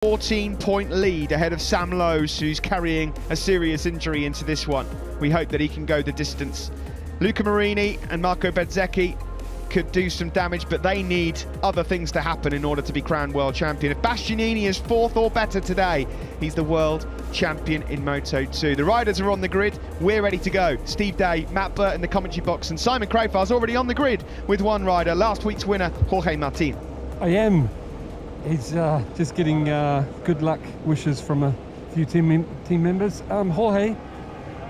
14-point lead ahead of Sam Lowes, who's carrying a serious injury into this one. We hope that he can go the distance. Luca Marini and Marco Bezzecchi could do some damage, but they need other things to happen in order to be crowned world champion. If Bastianini is fourth or better today, he's the world champion in Moto2. The riders are on the grid, we're ready to go. Steve Day, Matt Burt in the commentary box, and Simon Crowfar's already on the grid with one rider, last week's winner, Jorge Martin. I am. He's just getting good luck wishes from a few team members. Jorge,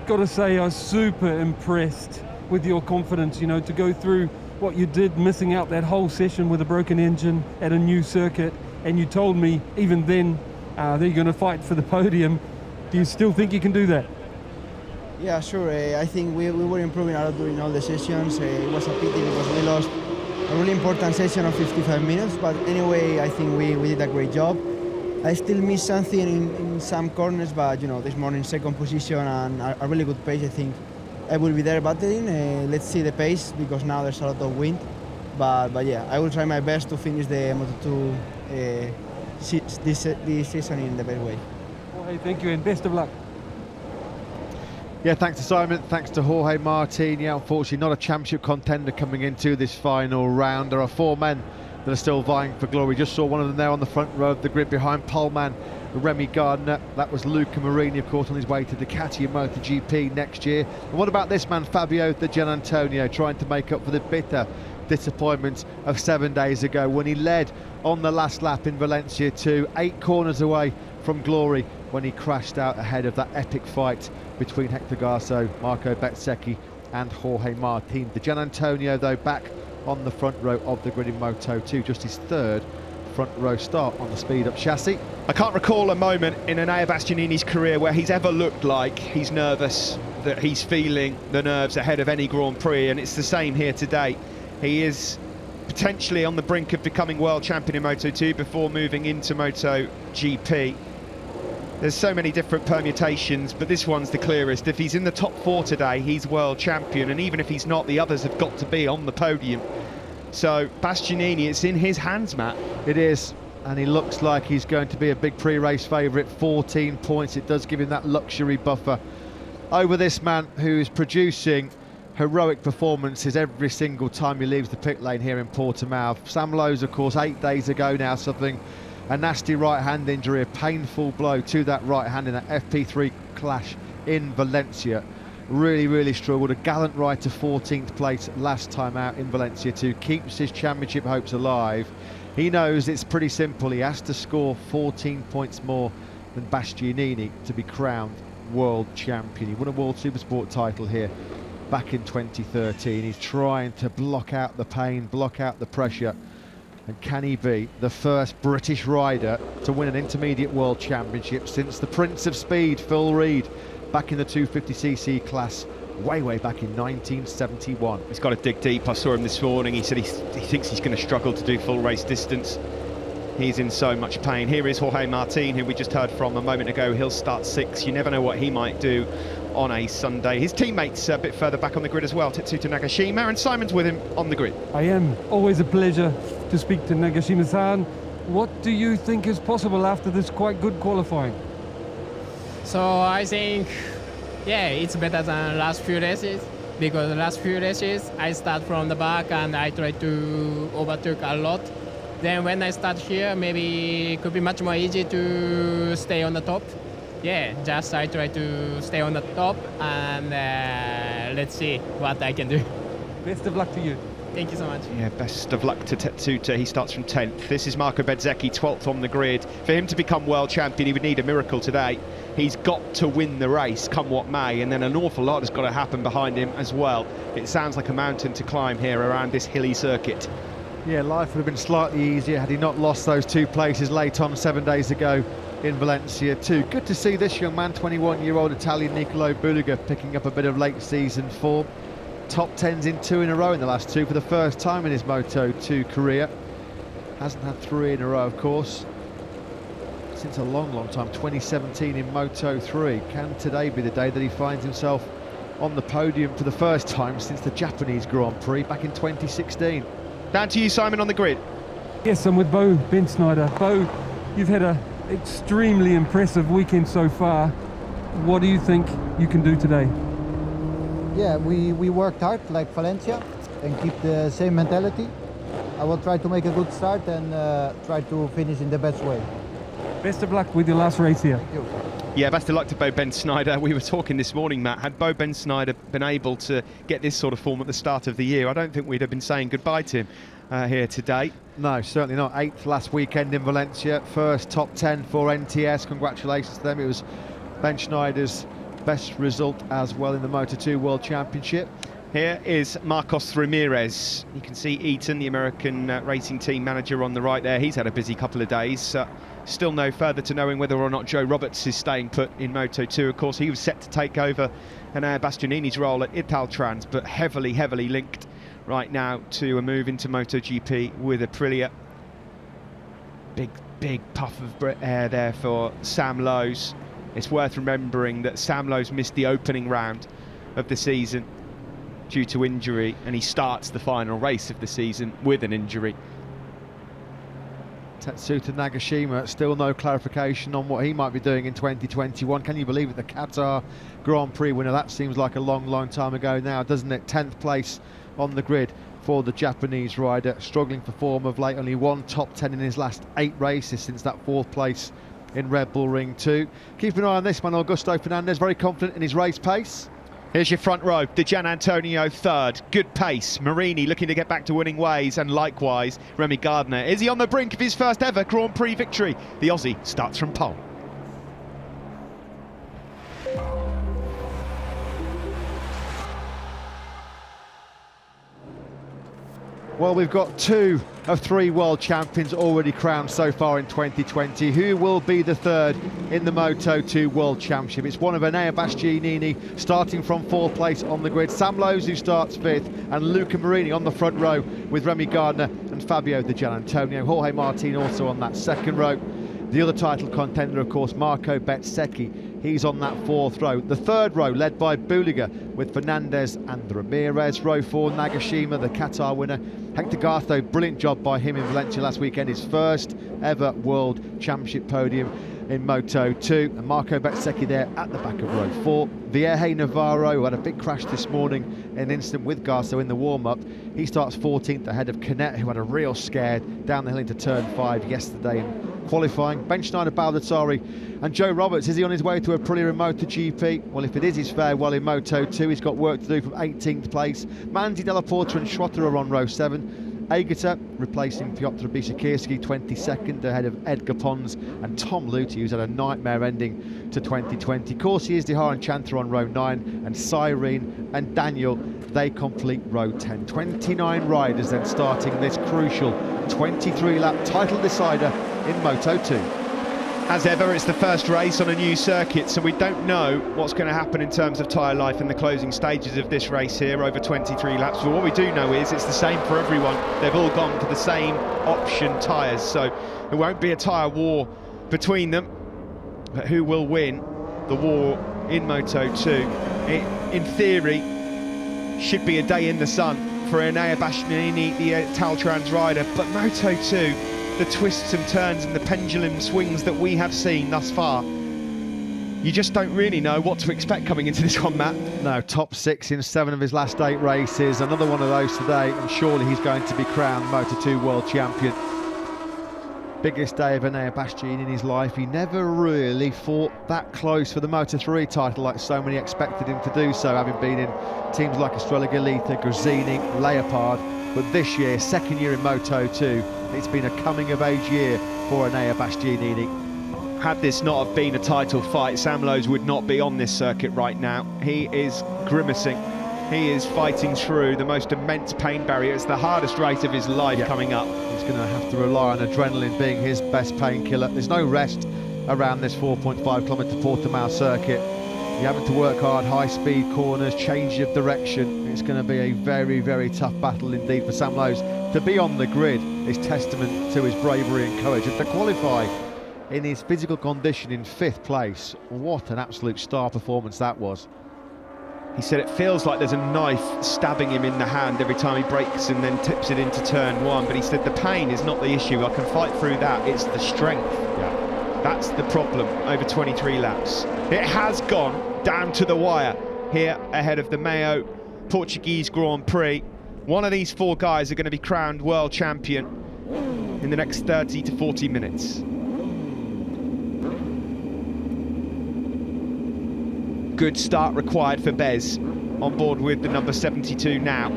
got to say I was super impressed with your confidence, you know, to go through what you did, missing out that whole session with a broken engine at a new circuit, and you told me even then that you're going to fight for the podium. Do you still think you can do that? Yeah, sure. I think we were improving a lot during all the sessions. It was a pity because we lost a really important session of 55 minutes, but anyway, I think we did a great job. I still missed something in some corners, but you know, this morning second position and a really good pace. I think I will be there battling. Let's see the pace because now there's a lot of wind, but yeah, I will try my best to finish the Moto2 this season in the best way. Jorge, thank you and best of luck. Yeah, thanks to Simon, thanks to Jorge Martin. Yeah, unfortunately not a championship contender coming into this final round. There are four men that are still vying for glory. Just saw one of them there on the front row of the grid behind poleman Remy Gardner. That was Luca Marini, of course, on his way to Ducati and MotoGP next year. And what about this man, Fabio Di Gianantonio, trying to make up for the bitter disappointment of 7 days ago when he led on the last lap in Valencia 2, 8 corners away from glory when he crashed out ahead of that epic fight between Hector Garso, Marco Bezzecchi and Jorge Martin. Di Gianantonio, though, back on the front row of the grid in Moto2, just his third front row start on the speed-up chassis. I can't recall a moment in Enea Bastianini's career where he's ever looked like he's nervous, that he's feeling the nerves ahead of any Grand Prix, and it's the same here today. He is potentially on the brink of becoming world champion in Moto2 before moving into MotoGP. There's so many different permutations, but this one's the clearest. If he's in the top 4 today, he's world champion, and even if he's not, the others have got to be on the podium. So Bastianini, it's in his hands, Matt. It is, and he looks like he's going to be a big pre-race favourite. 14 points, it does give him that luxury buffer over this man who's producing heroic performances every single time he leaves the pit lane here in Portimao. Sam Lowes, of course, 8 days ago now, suffering a nasty right hand injury, a painful blow to that right hand in that FP3 clash in Valencia. Really struggled. A gallant ride to 14th place last time out in Valencia 2, keeps his championship hopes alive. He knows it's pretty simple. He has to score 14 points more than Bastianini to be crowned world champion. He won a World Supersport title here back in 2013. He's trying to block out the pain, block out the pressure. And can he be the first British rider to win an intermediate world championship since the Prince of Speed, Phil Reed, back in the 250cc class way back in 1971. He's got to dig deep. I saw him this morning. He said he thinks he's going to struggle to do full race distance. He's in so much pain. Here is Jorge Martin, who we just heard from a moment ago. He'll start 6th. You never know what he might do on a Sunday. His teammates a bit further back on the grid as well, Tetsuta Nagashima, and Simon's with him on the grid. I am. Always a pleasure to speak to Nagashima-san. What do you think is possible after this quite good qualifying? So I think, yeah, it's better than last few races, because the last few races I start from the back and I try to overtake a lot. Then when I start here, maybe it could be much more easy to stay on the top. Yeah, just I try to stay on the top and let's see what I can do. Best of luck to you. Thank you so much. Yeah, best of luck to Tetsuta. He starts from 10th. This is Marco Bezzecchi, 12th on the grid. For him to become world champion, he would need a miracle today. He's got to win the race, come what may, and then an awful lot has got to happen behind him as well. It sounds like a mountain to climb here around this hilly circuit. Yeah, life would have been slightly easier had he not lost those 2 places late on 7 days ago in Valencia 2. Good to see this young man, 21-year-old Italian Nicolo Bulega, picking up a bit of late season form. Top 10s in 2 in a row in the last 2 for the first time in his Moto2 career. Hasn't had 3 in a row, of course, since a long time, 2017 in Moto3. Can today be the day that he finds himself on the podium for the first time since the Japanese Grand Prix back in 2016? Down to you, Simon, on the grid. Yes, I'm with Ben Snyder. Bo, you've had a extremely impressive weekend so far. What do you think you can do today? Yeah, we worked hard like Valencia and keep the same mentality. I will try to make a good start and try to finish in the best way. Best of luck with your last race here. Thank you. Yeah, best of luck to Bo Ben Snyder. We were talking this morning, Matt, had Bo Ben Snyder been able to get this sort of form at the start of the year, I don't think we'd have been saying goodbye to him here today. No, certainly not. 8th last weekend in Valencia, first top 10 for NTS. Congratulations to them. It was Ben Schneider's best result as well in the Moto2 World Championship. Here is Marcos Ramirez. You can see Eaton, the American racing team manager, on the right there. He's had a busy couple of days. Still no further to knowing whether or not Joe Roberts is staying put in Moto2. Of course, he was set to take over Enea Bastianini's role at Italtrans, but heavily linked right now to a move into MotoGP with Aprilia. Big puff of air there for Sam Lowes. It's worth remembering that Sam Lowes missed the opening round of the season due to injury, and he starts the final race of the season with an injury. Tetsuta Nagashima, still no clarification on what he might be doing in 2021. Can you believe it? The Qatar Grand Prix winner, that seems like a long time ago now, doesn't it? 10th place on the grid for the Japanese rider, struggling for form of late, only one top 10 in his last 8 races since that 4th place in Red Bull Ring 2. Keep an eye on this man, Augusto Fernandez, very confident in his race pace. Here's your front row, Di Gianantonio third, good pace, Marini looking to get back to winning ways, and likewise Remy Gardner. Is he on the brink of his first ever Grand Prix victory? The Aussie starts from pole. Well, we've got 2 of 3 world champions already crowned so far in 2020. Who will be the third in the Moto2 World Championship? It's one of Enea Bastianini starting from 4th place on the grid, Sam Lowes who starts 5th, and Luca Marini on the front row with Remy Gardner and Fabio Di Gianantonio. Jorge Martin also on that 2nd row. The other title contender, of course, Marco Bezzecchi. He's on that 4th row. The 3rd row led by Buliga with Fernandez and Ramirez. Row 4, Nagashima, the Qatar winner. Hector Gartho, brilliant job by him in Valencia last weekend. His first ever World Championship podium in Moto2. And Marco Bezzecchi there at the back of row 4. Vierge Navarro, who had a big crash this morning in an incident with Gartho in the warm-up. He starts 14th ahead of Canet, who had a real scare down the hill into turn 5 yesterday in qualifying. Ben Schneider, Baldassari and Joe Roberts, is he on his way to Aprilia in MotoGP? Well, if it is his farewell in Moto2, he's got work to do from 18th place. Manzi Della Porta and Schrotter are on row 7. Agata replacing Piotr Bisakirski, 22nd ahead of Edgar Pons and Tom Luthi, who's had a nightmare ending to 2020. Corsi Izdihar and Chanther on row 9, and Cyrene and Daniel, they complete row 10. 29 riders then starting this crucial 23-lap title decider in Moto2. As ever, it's the first race on a new circuit, so we don't know what's going to happen in terms of tyre life in the closing stages of this race here over 23 laps. But what we do know is it's the same for everyone. They've all gone for the same option tyres, so there won't be a tyre war between them. But who will win the war in Moto2? It, in theory, should be a day in the sun for Enea Bastianini, the Italtrans rider, but Moto2, the twists and turns and the pendulum swings that we have seen thus far, you just don't really know what to expect coming into this one, Matt. No, top 6 in 7 of his last 8 races, another one of those today, and surely he's going to be crowned Moto2 World Champion. Biggest day of Enea Bastianini in his life. He never really fought that close for the Moto3 title like so many expected him to do so, having been in teams like Estrella Galita, Gresini, Leopard. But this year, 2nd year in Moto2, it's been a coming-of-age year for Enea Bastianini. Had this not have been a title fight, Sam Lowes would not be on this circuit right now. He is grimacing. He is fighting through the most immense pain barrier. It's the hardest race of his life coming up. He's going to have to rely on adrenaline being his best painkiller. There's no rest around this 4.5 kilometre Portimao circuit. You're having to work hard, high-speed corners, change of direction. It's going to be a very tough battle indeed for Sam Lowes. To be on the grid is testament to his bravery and courage. And to qualify in his physical condition in 5th place, what an absolute star performance that was. He said it feels like there's a knife stabbing him in the hand every time he brakes and then tips it into turn 1, but he said the pain is not the issue. I can fight through that, it's the strength. Yeah. That's the problem over 23 laps. It has gone down to the wire here ahead of the Mayo Portuguese Grand Prix. One of these 4 guys are going to be crowned world champion in the next 30 to 40 minutes. Good start required for Bez, on board with the number 72 now.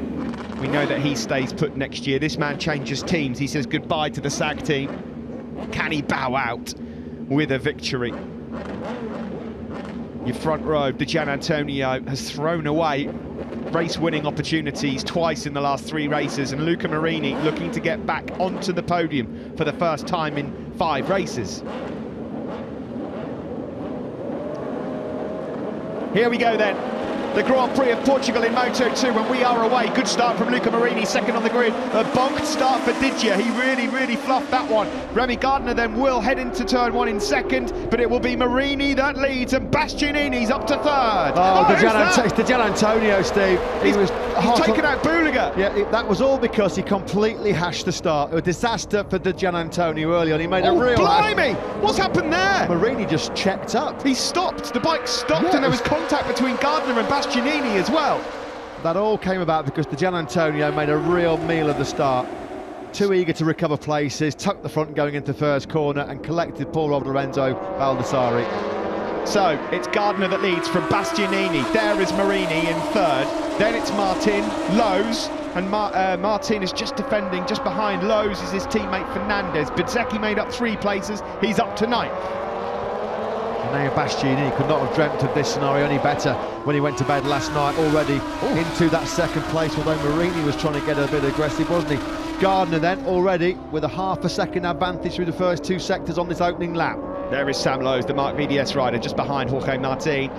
We know that he stays put next year. This man changes teams. He says goodbye to the SAG team. Can he bow out with a victory? Your front row, Di Gianantonio, has thrown away race-winning opportunities twice in the last 3 races, and Luca Marini looking to get back onto the podium for the first time in 5 races. Here we go then. The Grand Prix of Portugal in Moto2, and we are away. Good start from Luca Marini, second on the grid. A bonked start for Didier. He really fluffed that one. Remy Gardner then will head into turn 1 in second, but it will be Marini that leads, and Bastianini's up to third. It's Di Gianantonio, Steve. He's taken out Buliga. Yeah, that was all because he completely hashed the start. A disaster for Di Gianantonio early on. He made a real... blimey! What's happened there? Marini just checked up. He stopped. The bike stopped, and there was contact between Gardner and Bastianini as well. That all came about because Di Gianantonio made a real meal of the start. Too eager to recover places, tucked the front going into first corner and collected poor old Lorenzo Baldassari. So it's Gardner that leads from Bastianini. There is Marini in third. Then it's Martin, Lowe's, and Martin is just defending. Just behind Lowe's is his teammate Fernandez. Bezzecchi made up 3 places. He's up to 9th. Now Bastianini could not have dreamt of this scenario any better when he went to bed last night, already into that second place, although Marini was trying to get a bit aggressive, wasn't he? Gardner then already with a half a second advantage through the first 2 sectors on this opening lap. There is Sam Lowe's, the Mark VDS rider, just behind Jorge Martin.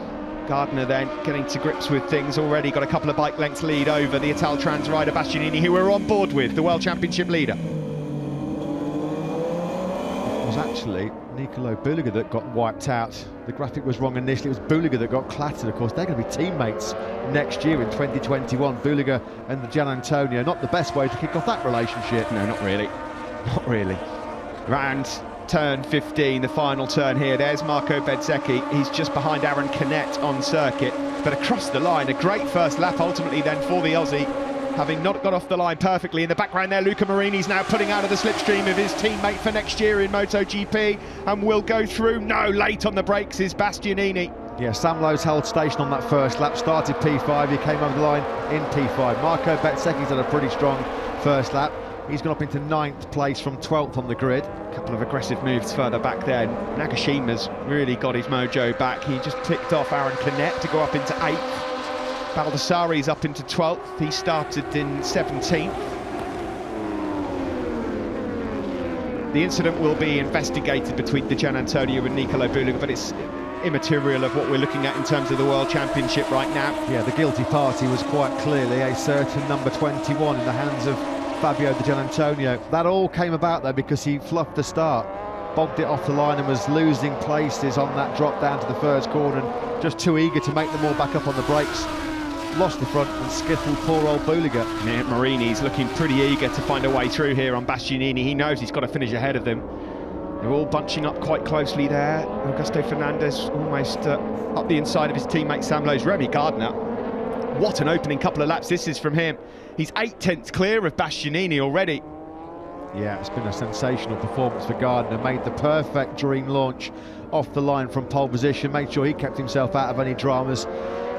Gardner then getting to grips with things already, got a couple of bike lengths lead over the Italtrans rider Bastianini, who we're on board with, the World Championship leader. It was actually Nicolo Buliga that got wiped out. The graphic was wrong initially. It was Buliga that got clattered. Of course, they're going to be teammates next year in 2021. Buliga and the Gianantonio. Not the best way to kick off that relationship. No, not really. Not really. Round turn 15, the final turn here. There's Marco Bezzecchi. He's just behind Aaron Canet on circuit, but across the line, a great first lap ultimately then for the Aussie, having not got off the line perfectly. In the background there, Luca Marini's now putting out of the slipstream of his teammate for next year in MotoGP, and will go through. No, late on the brakes is Bastianini. Yeah, Sam Lowe's held station on that first lap, started P5, he came over the line in P5. Marco Bezzecchi's had a pretty strong first lap. He's gone up into 9th place from 12th on the grid. A couple of aggressive moves further back there. Nagashima's really got his mojo back. He just picked off Aaron Canet to go up into 8th. Baldassari's up into 12th. He started in 17th. The incident will be investigated between Di Gianantonio and Nicolo Buliga, but it's immaterial of what we're looking at in terms of the World Championship right now. Yeah, the guilty party was quite clearly a certain number 21 in the hands of Fabio Di Gianantonio. That all came about though because he fluffed the start, bogged it off the line and was losing places on that drop down to the first corner, and just too eager to make them all back up on the brakes. Lost the front and skittled poor old Buliga. Yeah, Marini's looking pretty eager to find a way through here on Bastianini. He knows he's got to finish ahead of them. They're all bunching up quite closely there. Augusto Fernandez almost up the inside of his teammate Sam Lowe's. Remy Gardner, what an opening couple of laps this is from him. He's 8/10 clear of Bastianini already. Yeah, it's been a sensational performance for Gardner. Made the perfect dream launch off the line from pole position, made sure he kept himself out of any dramas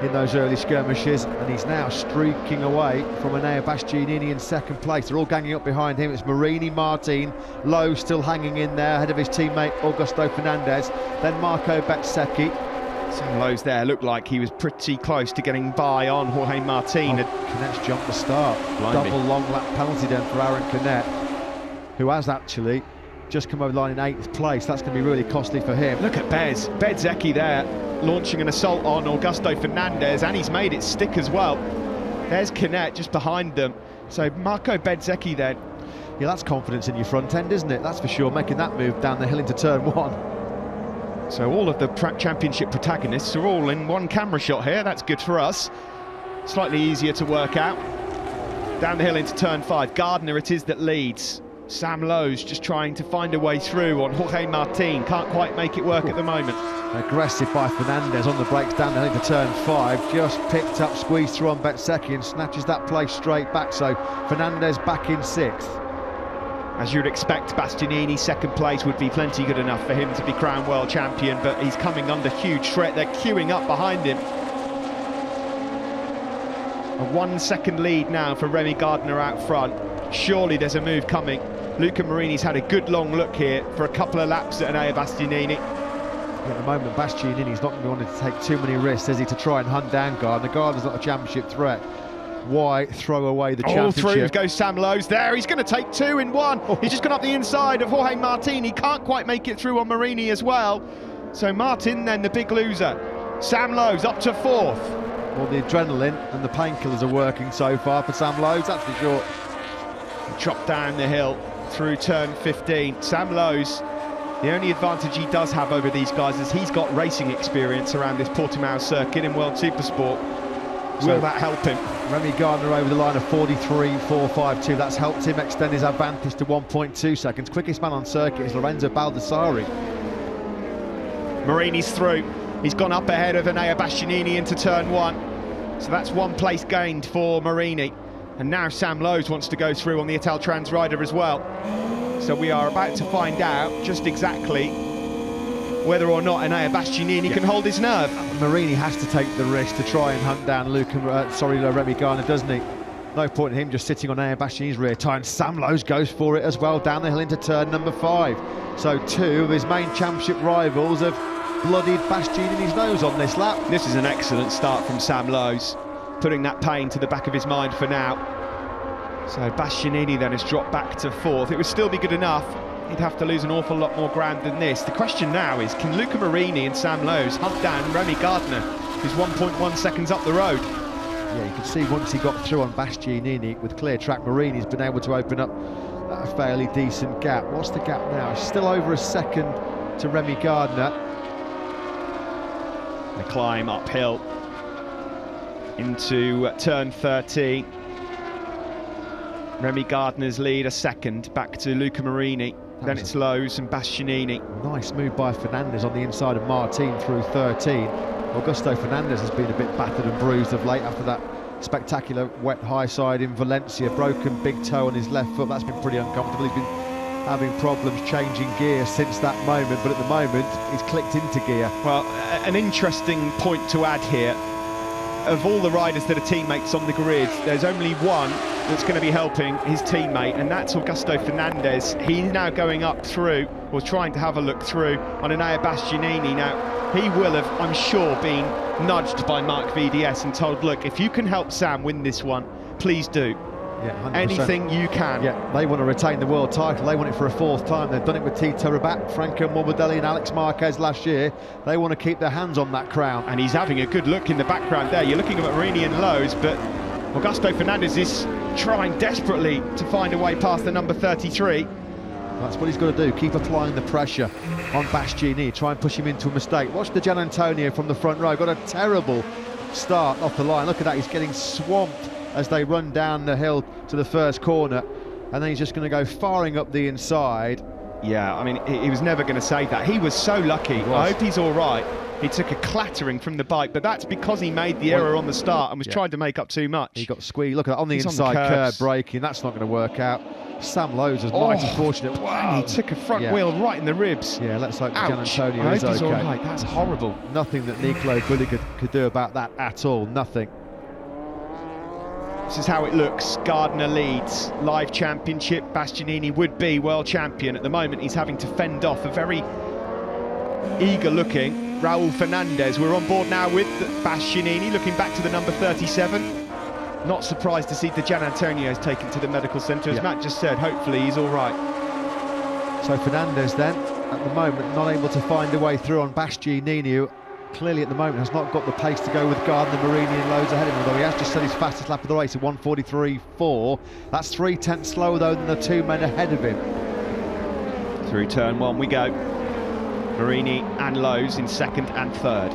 in those early skirmishes, and he's now streaking away from Enea Bastianini in second place. They're all ganging up behind him. It's Marini, Martin, Lowe still hanging in there ahead of his teammate Augusto Fernandez, then Marco Bezzecchi. Sam Lowe's there looked like he was pretty close to getting by on Jorge Martin. Canet's jumped the start. Blimey. Double long lap penalty then for Aaron Canet, who has actually just come over the line in 8th place. That's going to be really costly for him. Look at Bezzecchi there, launching an assault on Augusto Fernandez, and he's made it stick as well. There's Canet just behind them. So Marco Bezzecchi then. Yeah, that's confidence in your front end, isn't it? That's for sure, making that move down the hill into turn 1. So all of the championship protagonists are all in one camera shot here. That's good for us. Slightly easier to work out. Down the hill into turn 5. Gardner it is that leads. Sam Lowe's just trying to find a way through on Jorge Martin. Can't quite make it work at the moment. Aggressive by Fernandez on the brakes down the hill into turn 5. Just picked up, squeezed through on Betseki and snatches that place straight back. So Fernandez back in 6th. As you'd expect, Bastianini, second place would be plenty good enough for him to be crowned world champion, but he's coming under huge threat. They're queuing up behind him. A 1 second lead now for Remy Gardner out front. Surely there's a move coming. Luca Marini's had a good long look here for a couple of laps at Enea Bastianini. At the moment, Bastianini's not going to want to take too many risks, is he, to try and hunt down Gardner. Gardner's not a championship threat. Why throw away the championship? Through goes Sam Lowe's there. He's going to take 2 in 1. He's just gone up the inside of Jorge Martin. He can't quite make it through on Marini as well. So Martin then the big loser. Sam Lowe's up to 4th. Well, the adrenaline and the painkillers are working so far for Sam Lowe's, that's for sure. Drop down the hill through turn 15. Sam Lowe's, the only advantage he does have over these guys is he's got racing experience around this Portimao circuit in World Supersport. Will that help him? Remy Gardner over the line of 43.452. That's helped him extend his advantage to 1.2 seconds. Quickest man on circuit is Lorenzo Baldassari. Marini's through. He's gone up ahead of Enea Bastianini into turn 1. So that's 1 place gained for Marini. And now Sam Lowe's wants to go through on the Italtrans rider as well. So we are about to find out just exactly whether or not Enea Bastianini can hold his nerve. Marini has to take the risk to try and hunt down Remy Gardner, doesn't he? No point in him just sitting on Enea Bastianini's rear tyre. And Sam Lowe's goes for it as well, down the hill into turn number 5. So 2 of his main championship rivals have bloodied Bastianini's nose on this lap. This is an excellent start from Sam Lowe's, putting that pain to the back of his mind for now. So Bastianini then has dropped back to 4th. It would still be good enough. He'd have to lose an awful lot more ground than this. The question now is, can Luca Marini and Sam Lowe's hunt down Remy Gardner, who's 1.1 seconds up the road? Yeah, you can see once he got through on Bastianini with clear track, Marini's been able to open up a fairly decent gap. What's the gap now? It's still over a second to Remy Gardner. The climb uphill into turn 13. Remy Gardner's lead a second, back to Luca Marini. Then it's Lowe's and Bastianini. Nice move by Fernandez on the inside of Martin through 13. Augusto Fernandez has been a bit battered and bruised of late after that spectacular wet high side in Valencia. Broken big toe on his left foot. That's been pretty uncomfortable. He's been having problems changing gear since that moment, but at the moment he's clicked into gear. Well, an interesting point to add here. Of all the riders that are teammates on the grid, there's only one that's going to be helping his teammate, and that's Augusto Fernandez. He's now going up through, or trying to have a look through, on Enea Bastianini. Now, he will have, I'm sure, been nudged by Mark VDS and told, look, if you can help Sam win this one, please do. Yeah, 100%. Anything you can. Yeah, they want to retain the world title. They want it for a 4th time. They've done it with Tito Rabat, Franco Morbidelli and Alex Marquez last year. They want to keep their hands on that crown. And he's having a good look in the background there. You're looking at Marini and Lowe's, but Augusto Fernandez is trying desperately to find a way past the number 33. That's what he's got to do, keep applying the pressure on Bastianini, try and push him into a mistake. Watch the Gian Antonio from the front row, got a terrible start off the line. Look at that, he's getting swamped as they run down the hill to the first corner, and then he's just going to go firing up the inside. Yeah, I mean, he was never going to save that. He was so lucky. I hope he's all right. He took a clattering from the bike, but that's because he made the error on the start and was trying to make up too much. He got squeezed. Look at that, on the inside curve braking. That's not going to work out. Sam Lowe's was mighty fortunate. Wow, he took a front wheel right in the ribs. Yeah, let's hope Gian Antonio I is hope he's okay. all right. That's horrible. Nothing that Nicolo Bulli could do about that at all. Nothing. This is how it looks. Gardner leads. Live championship. Bastianini would be world champion. At the moment, he's having to fend off a very eager-looking Raul Fernandez. We're on board now with Bastianini, looking back to the number 37. Not surprised to see the Gian Antonio's taken to the medical centre. As Matt just said, hopefully he's all right. So Fernandez then, at the moment, not able to find a way through on Bastianini, who clearly at the moment has not got the pace to go with Gardner, Marini and Lowe's ahead of him, although he has just set his fastest lap of the race at 1:43.4. That's 3/10 slower though than the 2 men ahead of him. Through turn 1 we go. Marini and Lowe's in 2nd and 3rd.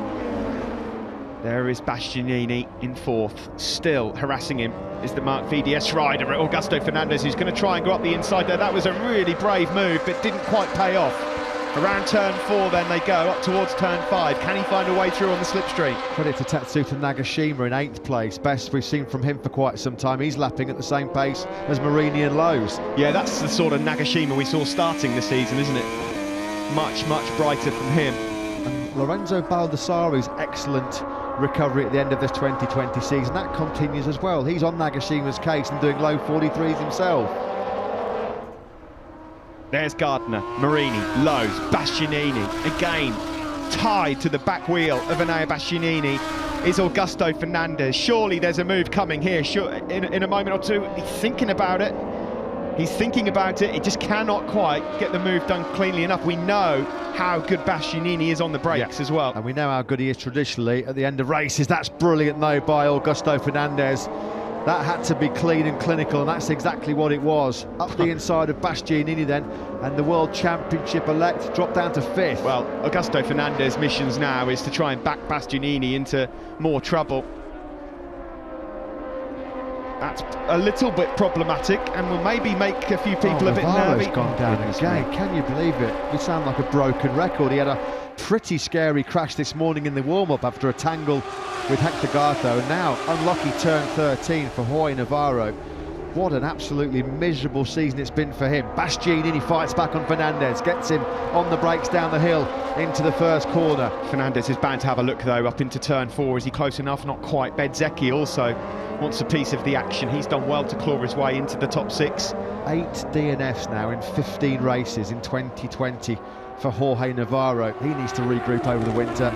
There is Bastianini in fourth. Still harassing him is the Mark VDS rider, Augusto Fernandez, who's going to try and go up the inside there. That was a really brave move, but didn't quite pay off. Around turn 4 then they go, up towards turn 5. Can he find a way through on the slipstream? Credit to Tatsuta Nagashima in 8th place. Best we've seen from him for quite some time. He's lapping at the same pace as Marini and Lowe's. Yeah, that's the sort of Nagashima we saw starting the season, isn't it? Much, much brighter from him. And Lorenzo Baldassari's excellent recovery at the end of this 2020 season, that continues as well. He's on Nagashima's case and doing low 43s himself. There's Gardner, Marini, Lowe's, Bastianini, again tied to the back wheel of Enea Bastianini is Augusto Fernandez. Surely there's a move coming here. Sure, in a moment or two. He's thinking about it. He just cannot quite get the move done cleanly enough. We know how good Bastianini is on the brakes as well. And we know how good he is traditionally at the end of races. That's brilliant though by Augusto Fernandez. That had to be clean and clinical, and that's exactly what it was. Up the inside of Bastianini then, and the World Championship elect dropped down to 5th. Well, Augusto Fernandez's missions now is to try and back Bastianini into more trouble. That's a little bit problematic and will maybe make a few people a bit nervy. Gone down again. Can you believe it? We sound like a broken record. He had a pretty scary crash this morning in the warm-up after a tangle with Hector Gartho, and now unlucky turn 13 for Jorge Navarro. What an absolutely miserable season it's been for him. Bastianini fights back on Fernandez, gets him on the brakes down the hill into the first corner. Fernandez is bound to have a look though up into turn 4. Is he close enough? Not quite. Bezzecchi also wants a piece of the action. He's done well to claw his way into the top 6. 8 DNFs now in 15 races in 2020 for Jorge Navarro. He needs to regroup over the winter.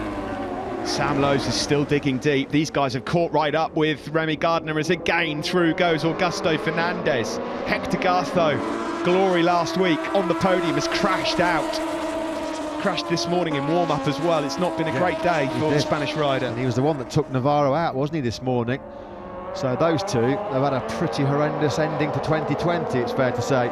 Sam Lowe's is still digging deep. These guys have caught right up with Remy Gardner as again through goes Augusto Fernandez. Hector Gartho, glory last week on the podium, has crashed out. Crashed this morning in warm-up as well. It's not been a great day for the Spanish rider. And he was the one that took Navarro out, wasn't he, this morning? So those two have had a pretty horrendous ending to 2020, it's fair to say.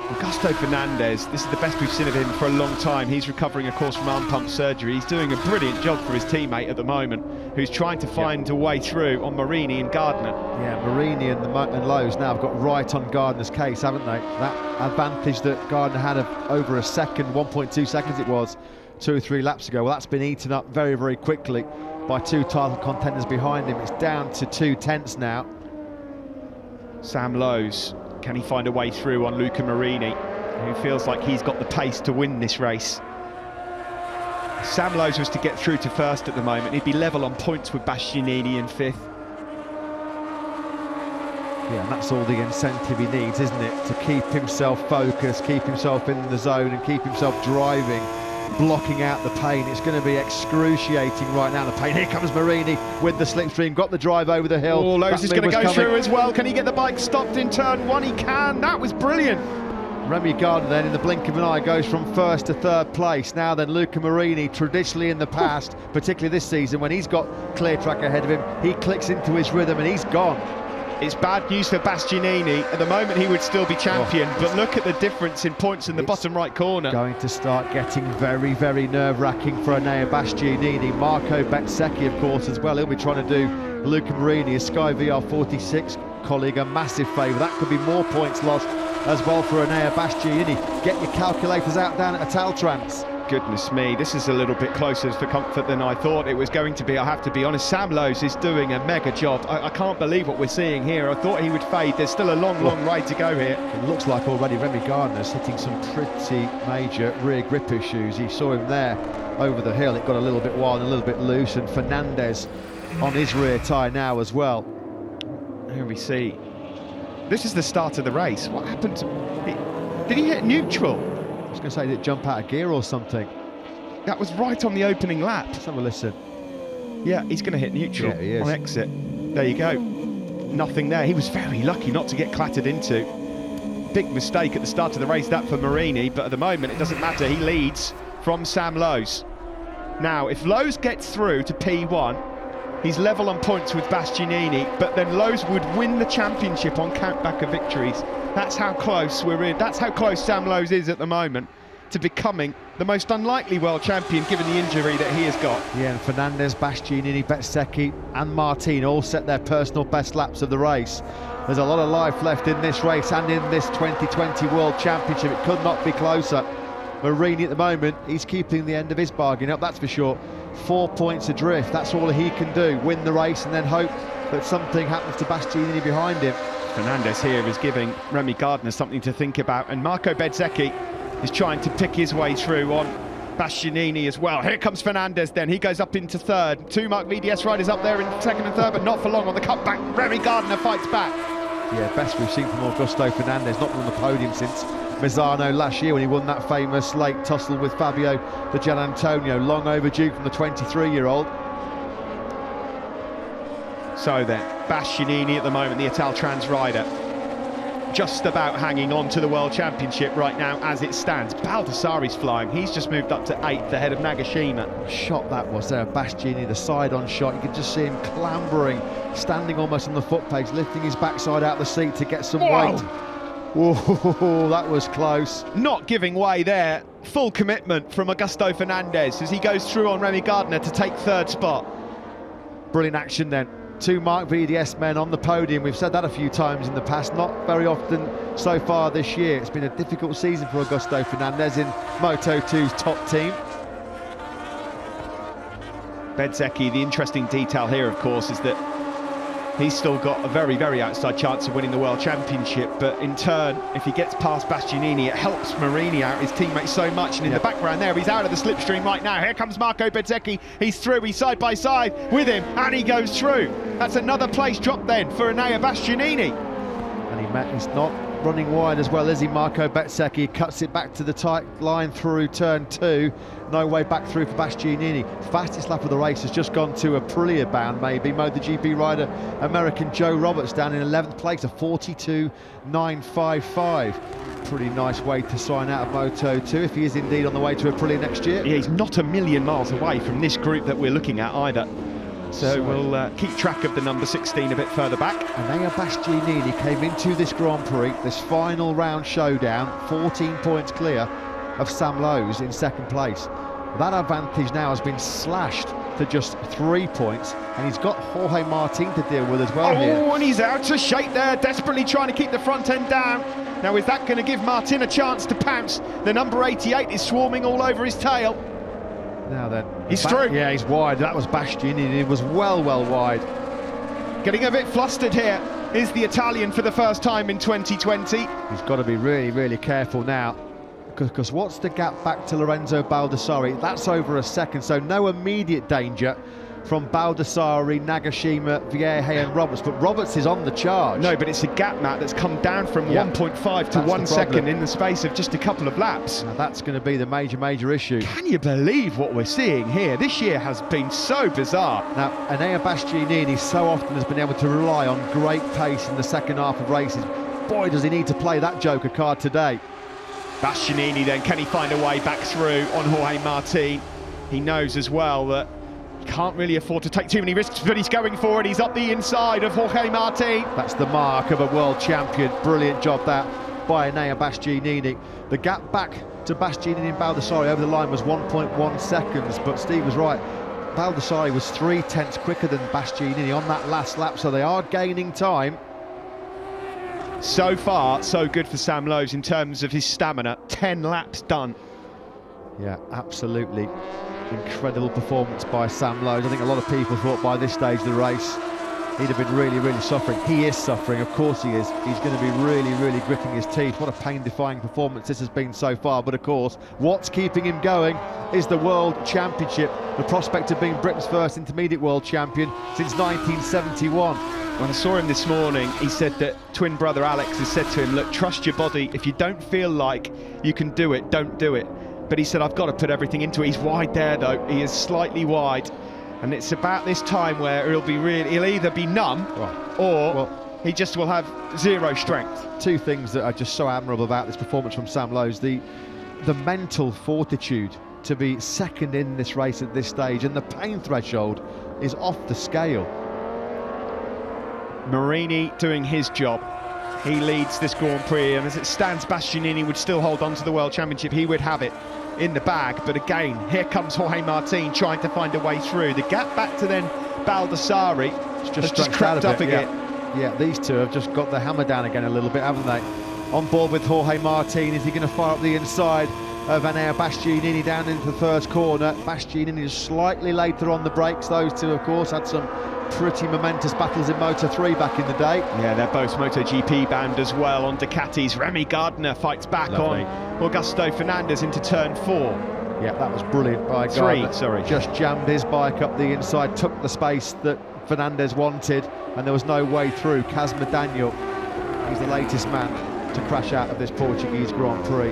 Augusto Fernandez, this is the best we've seen of him for a long time. He's recovering, of course, from arm pump surgery. He's doing a brilliant job for his teammate at the moment, who's trying to find a way through on Marini and Gardner. Yeah, Marini and Lowe's now have got right on Gardner's case, haven't they? That advantage that Gardner had of over a second, 1.2 seconds it was, 2 or 3 laps ago, well, that's been eaten up very, very quickly by 2 title contenders behind him. It's down to 2 tenths now. Sam Lowe's, can he find a way through on Luca Marini, who feels like he's got the pace to win this race? Sam Lowe's was to get through to first at the moment. He'd be level on points with Bastianini in 5th. Yeah, and that's all the incentive he needs, isn't it? To keep himself focused, keep himself in the zone and keep himself driving, blocking out the pain. It's going to be excruciating right now, the pain. Here comes Marini with the slipstream, got the drive over the hill. Oh, Lowe's is going to go coming through as well. Can he get the bike stopped in turn 1? He can. That was brilliant. Remy Gardner then in the blink of an eye goes from 1st to 3rd place. Now then Luca Marini, traditionally in the past, particularly this season when he's got clear track ahead of him, he clicks into his rhythm and he's gone. It's bad news for Bastianini. At the moment he would still be champion, but look at the difference in points in the bottom right corner. Going to start getting very, very nerve-wracking for Enea Bastianini. Marco Bezzecchi, of course, as well. He'll be trying to do Luca Marini, a Sky VR46 colleague, a massive favour. That could be more points lost as well for Enea Bastianini. Get your calculators out down at Italtrans. Goodness me, this is a little bit closer for comfort than I thought it was going to be, I have to be honest. Sam Lowe's is doing a mega job. I can't believe what we're seeing here. I thought he would fade. There's still a long, long way to go here. It looks like already Remy Gardner's hitting some pretty major rear grip issues. You saw him there over the hill. It got a little bit wild, a little bit loose, and Fernandez on his rear tyre now as well. Here we see. This is the start of the race. What happened to... Did he hit neutral? I was going to say, did it jump out of gear or something? That was right on the opening lap. Let's have a listen. Yeah, he's going to hit neutral on exit. There you go. Nothing there. He was very lucky not to get clattered into. Big mistake at the start of the race, that for Marini, but at the moment it doesn't matter. He leads from Sam Lowe's. Now, if Lowe's gets through to P1, he's level on points with Bastianini, but then Lowe's would win the championship on countback of victories. That's how close we're in. That's how close Sam Lowe's is at the moment to becoming the most unlikely world champion given the injury that he has got. Yeah, and Fernandez, Bastianini, Bezzecchi and Martin all set their personal best laps of the race. There's a lot of life left in this race and in this 2020 World Championship. It could not be closer. Marini at the moment, he's keeping the end of his bargain up, that's for sure. 4 points adrift, that's all he can do. Win the race and then hope that something happens to Bastianini behind him. Fernandez here is giving Remy Gardner something to think about, and Marco Bezzecchi is trying to pick his way through on Bastianini as well. Here comes Fernandez then, he goes up into third. Two Mark VDS riders up there in second and third, but not for long on the cutback. Remy Gardner fights back. Yeah, best we've seen from Augusto Fernandez, not on the podium since Misano last year when he won that famous late tussle with Fabio Di Gianantonio, long overdue from the 23-year-old. So then, Bastianini at the moment, the Italtrans rider, just about hanging on to the World Championship right now as it stands. Baldassari's flying, he's just moved up to 8th ahead of Nagashima. Shot that was there, Bastianini, the side-on shot. You could just see him clambering, standing almost on the foot pegs, lifting his backside out the seat to get some weight. Whoa, that was close. Not giving way there. Full commitment from Augusto Fernandez as he goes through on Remy Gardner to take third spot. Brilliant action then. Two Mark VDS men on the podium. We've said that a few times in the past, not very often so far this year. It's been a difficult season for Augusto Fernandez in Moto2's top team. Bezzecchi, the interesting detail here, of course, is that he's still got a very, very outside chance of winning the World Championship, but in turn, if he gets past Bastianini, it helps Marini out, his teammate, so much, and in the background there, he's out of the slipstream right now. Here comes Marco Bezzecchi, he's through, he's side by side with him, and he goes through. That's another place drop then for Enea Bastianini. And he's not running wide as well, is he, Marco Bezzecchi? Cuts it back to the tight line through turn 2. No way back through for Bastianini. Fastest lap of the race has just gone to Aprilia bound, maybe. MotoGP rider American Joe Roberts down in 11th place, a 42.955. Pretty nice way to sign out of Moto2 if he is indeed on the way to Aprilia next year. Yeah, he's not a million miles away from this group that we're looking at either. So we'll keep track of the number 16 a bit further back. Enea Bastianini came into this Grand Prix, this final round showdown, 14 points clear of Sam Lowes in second place. That advantage now has been slashed to just 3 points, and he's got Jorge Martin to deal with as well here. And he's out to shake there, desperately trying to keep the front end down. Now, is that going to give Martin a chance to pounce? The number 88 is swarming all over his tail. Now then, he's through. Yeah, he's wide. That was Bastianini. He was well wide. Getting a bit flustered here is the Italian for the first time in 2020. He's got to be really careful now, because what's the gap back to Lorenzo Baldassari? That's over a second, so no immediate danger from Baldassari, Nagashima, Vieja and Roberts, but Roberts is on the charge. No, but it's a gap, Matt, that's come down from 1.5 to 1 second in the space of just a couple of laps. Now that's going to be the major issue. Can you believe what we're seeing here? This year has been so bizarre. Now, Enea Bastianini so often has been able to rely on great pace in the second half of races. Boy, does he need to play that joker card today. Bastianini then, can he find a way back through on Jorge Martin? He knows as well that he can't really afford to take too many risks, but he's going forward. He's up the inside of Jorge Martin. That's the mark of a world champion. Brilliant job that by Enea Bastianini. The gap back to Bastianini and Baldassari over the line was 1.1 seconds, but Steve was right. Baldassari was 0.3 quicker than Bastianini on that last lap, so they are gaining time. So far, so good for Sam Lowes in terms of his stamina. 10 laps done. Yeah, absolutely incredible performance by Sam Lowes. I think a lot of people thought by this stage of the race he'd have been really suffering. He is suffering, of course he is. He's going to be really gritting his teeth. What a pain-defying performance this has been so far, but of course what's keeping him going is the World Championship, the prospect of being Britain's first intermediate world champion since 1971. When I saw him this morning, he said that twin brother Alex has said to him, look, trust your body. If you don't feel like you can do it, don't do it. But he said, I've got to put everything into it. He's wide there, though. He is slightly wide. And it's about this time where he'll either be numb or he just will have zero strength. Two things that are just so admirable about this performance from Sam Lowes. The mental fortitude to be second in this race at this stage, and the pain threshold is off the scale. Marini doing his job. He leads this Grand Prix, and as it stands, Bastianini would still hold on to the World Championship. He would have it. in the bag, but again, here comes Jorge Martin trying to find a way through. The gap back to then Baldassarri has just crept up again. Yeah, these two have just got the hammer down again a little bit, haven't they? On board with Jorge Martin. Is he going to fire up the inside of Enea Bastianini down into the first corner? Bastianini is slightly later on the brakes. Those two, of course, had some pretty momentous battles in Moto3 back in the day. Yeah, they're both MotoGP bound as well on Ducatis. Remy Gardner fights back Lovely. on Augusto Fernandez into turn 4. Yeah, that was brilliant by Three, sorry. Just jammed his bike up the inside, took the space that Fernandez wanted, and there was no way through. Casma Daniel, he's the latest man to crash out of this Portuguese Grand Prix.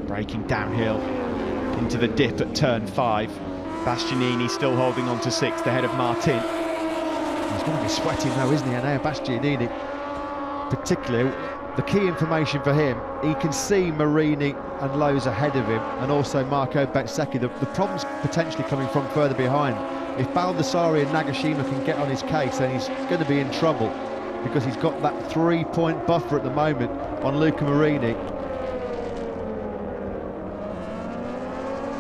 Braking downhill into the dip at turn 5. Bastianini still holding on to 6th ahead of Martin. He's going to be sweating though, isn't he? Enea Bastianini, particularly. The key information for him, he can see Marini and Lowe's ahead of him, and also Marco Bezzecchi. The problem's potentially coming from further behind. If Baldassarri and Nagashima can get on his case, then he's going to be in trouble, because he's got that 3-point buffer at the moment on Luca Marini.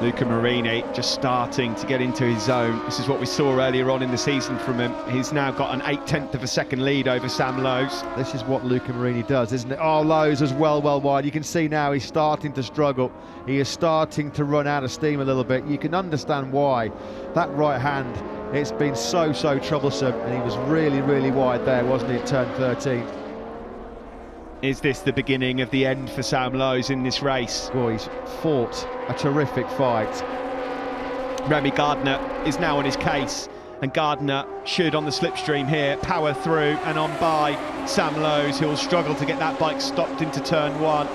Luca Marini just starting to get into his zone. This is what we saw earlier on in the season from him. He's now got an 0.8 of a second lead over Sam Lowe's. This is what Luca Marini does, isn't it? Oh, Lowe's as well wide. You can see now he's starting to struggle. He is starting to run out of steam a little bit. You can understand why. That right hand, it's been so troublesome, and he was really wide there, wasn't he, at turn 13. Is this the beginning of the end for Sam Lowe's in this race? Boy, he's fought a terrific fight. Remy Gardner is now on his case, and Gardner should, on the slipstream here, power through and on by Sam Lowe's, who'll struggle to get that bike stopped into turn 1.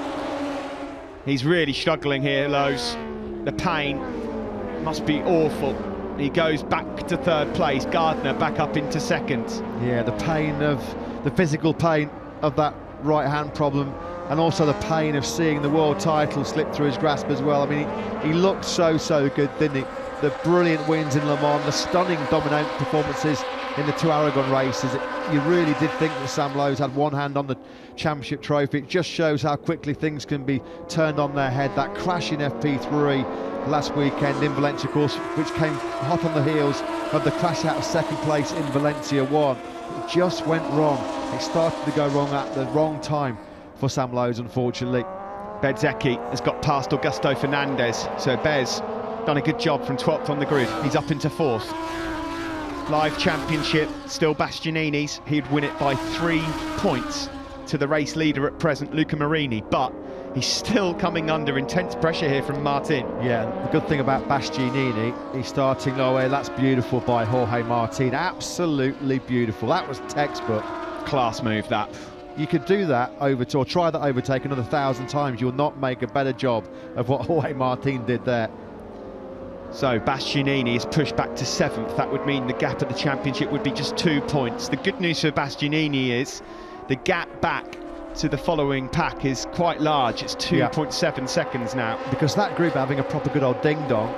He's really struggling here, Lowe's. The pain must be awful. He goes back to 3rd place, Gardner back up into 2nd. Yeah, the physical pain of that right hand problem, and also the pain of seeing the world title slip through his grasp as well. I mean, he looked so good, didn't he? The brilliant wins in Le Mans, the stunning dominant performances in the 2 Aragon races. You really did think that Sam Lowe's had one hand on the championship trophy. It just shows how quickly things can be turned on their head. That crash in FP3 last weekend in Valencia, of course, which came hot on the heels of the crash out of 2nd place in Valencia 1. It just went wrong. It started to go wrong at the wrong time for Sam Lowe's, unfortunately. Bezzecchi has got past Augusto Fernandez, so Bez done a good job from 12th on the grid. He's up into 4th. Live championship, still Bastianini's. He'd win it by 3 points to the race leader at present, Luca Marini, but he's still coming under intense pressure here from Martin. Yeah, the good thing about Bastianini, he's starting low way. That's beautiful by Jorge Martin, absolutely beautiful. That was textbook. Class move, that. You could do that or try that overtake another 1,000 times. You'll not make a better job of what Jorge Martin did there. So Bastianini is pushed back to 7th. That would mean the gap at the championship would be just 2 points. The good news for Bastianini is the gap back to the following pack is quite large. It's 2.7 seconds now. Because that group are having a proper good old ding-dong.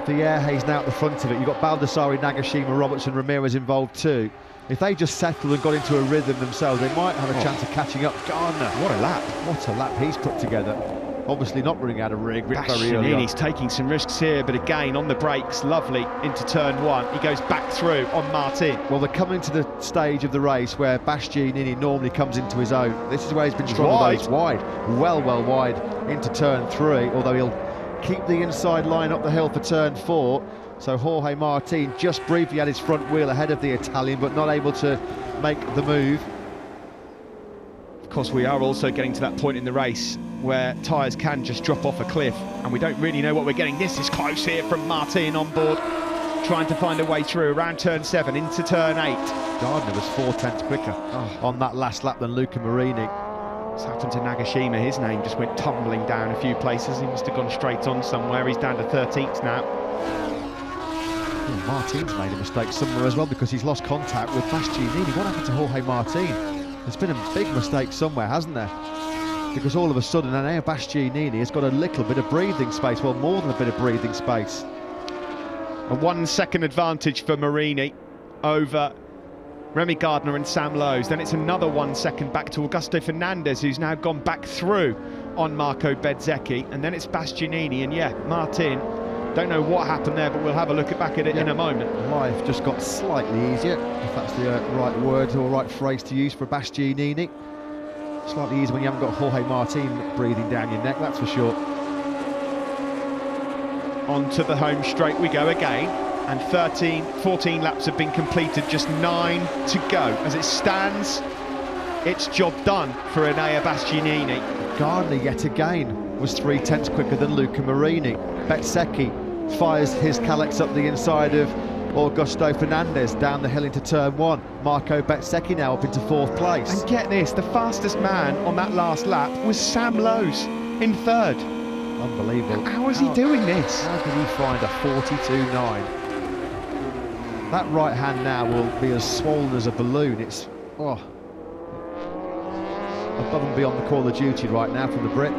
Vierge's now at the front of it. You've got Baldassarri, Nagashima, Robertson, Ramirez involved too. If they just settled and got into a rhythm themselves, they might have a chance of catching up. Gardner, what a lap. What a lap he's put together. Obviously not running out of rig very early on. Bastianini's taking some risks here, but again on the brakes, lovely into turn 1. He goes back through on Martin. Well, they're coming to the stage of the race where Bastianini normally comes into his own. This is where he's been strong. Wide. He's wide, well wide into turn 3, although he'll keep the inside line up the hill for turn 4. So Jorge Martin just briefly had his front wheel ahead of the Italian, but not able to make the move. Of course, we are also getting to that point in the race where tyres can just drop off a cliff, and we don't really know what we're getting. This is close here from Martin on board, trying to find a way through around turn 7 into turn 8. Gardner was 4/10 quicker on that last lap than Luca Marini. What's happened to Nagashima? His name just went tumbling down a few places. He must have gone straight on somewhere. He's down to 13th now. Oh, Martin's made a mistake somewhere as well, because he's lost contact with Bastianini. What happened to Jorge Martin? There's been a big mistake somewhere, hasn't there? Because all of a sudden, Enea Bastianini has got a little bit of breathing space, well, more than a bit of breathing space. A 1 second advantage for Marini over Remy Gardner and Sam Lowe's. Then it's another 1 second back to Augusto Fernandez, who's now gone back through on Marco Bezzecchi, and then it's Bastianini, and yeah, Martin, don't know what happened there, but we'll have a look back at it in a moment. Life just got slightly easier, if that's the right word or right phrase to use for Bastianini. Slightly easier when you haven't got Jorge Martin breathing down your neck, that's for sure. Onto the home straight we go again, and 14 laps have been completed, just 9 to go. As it stands, it's job done for Enea Bastianini. Gardner yet again was 3/10 quicker than Luca Marini. Bezzecchi fires his Kalex up the inside of Augusto Fernandez down the hill into turn 1. Marco Bezzecchi now up into 4th place. And get this, the fastest man on that last lap was Sam Lowes in 3rd. Unbelievable. How is he doing this? How did he find a 42.9? That right hand now will be as swollen as a balloon. It's above and beyond the call of duty right now from the Brit.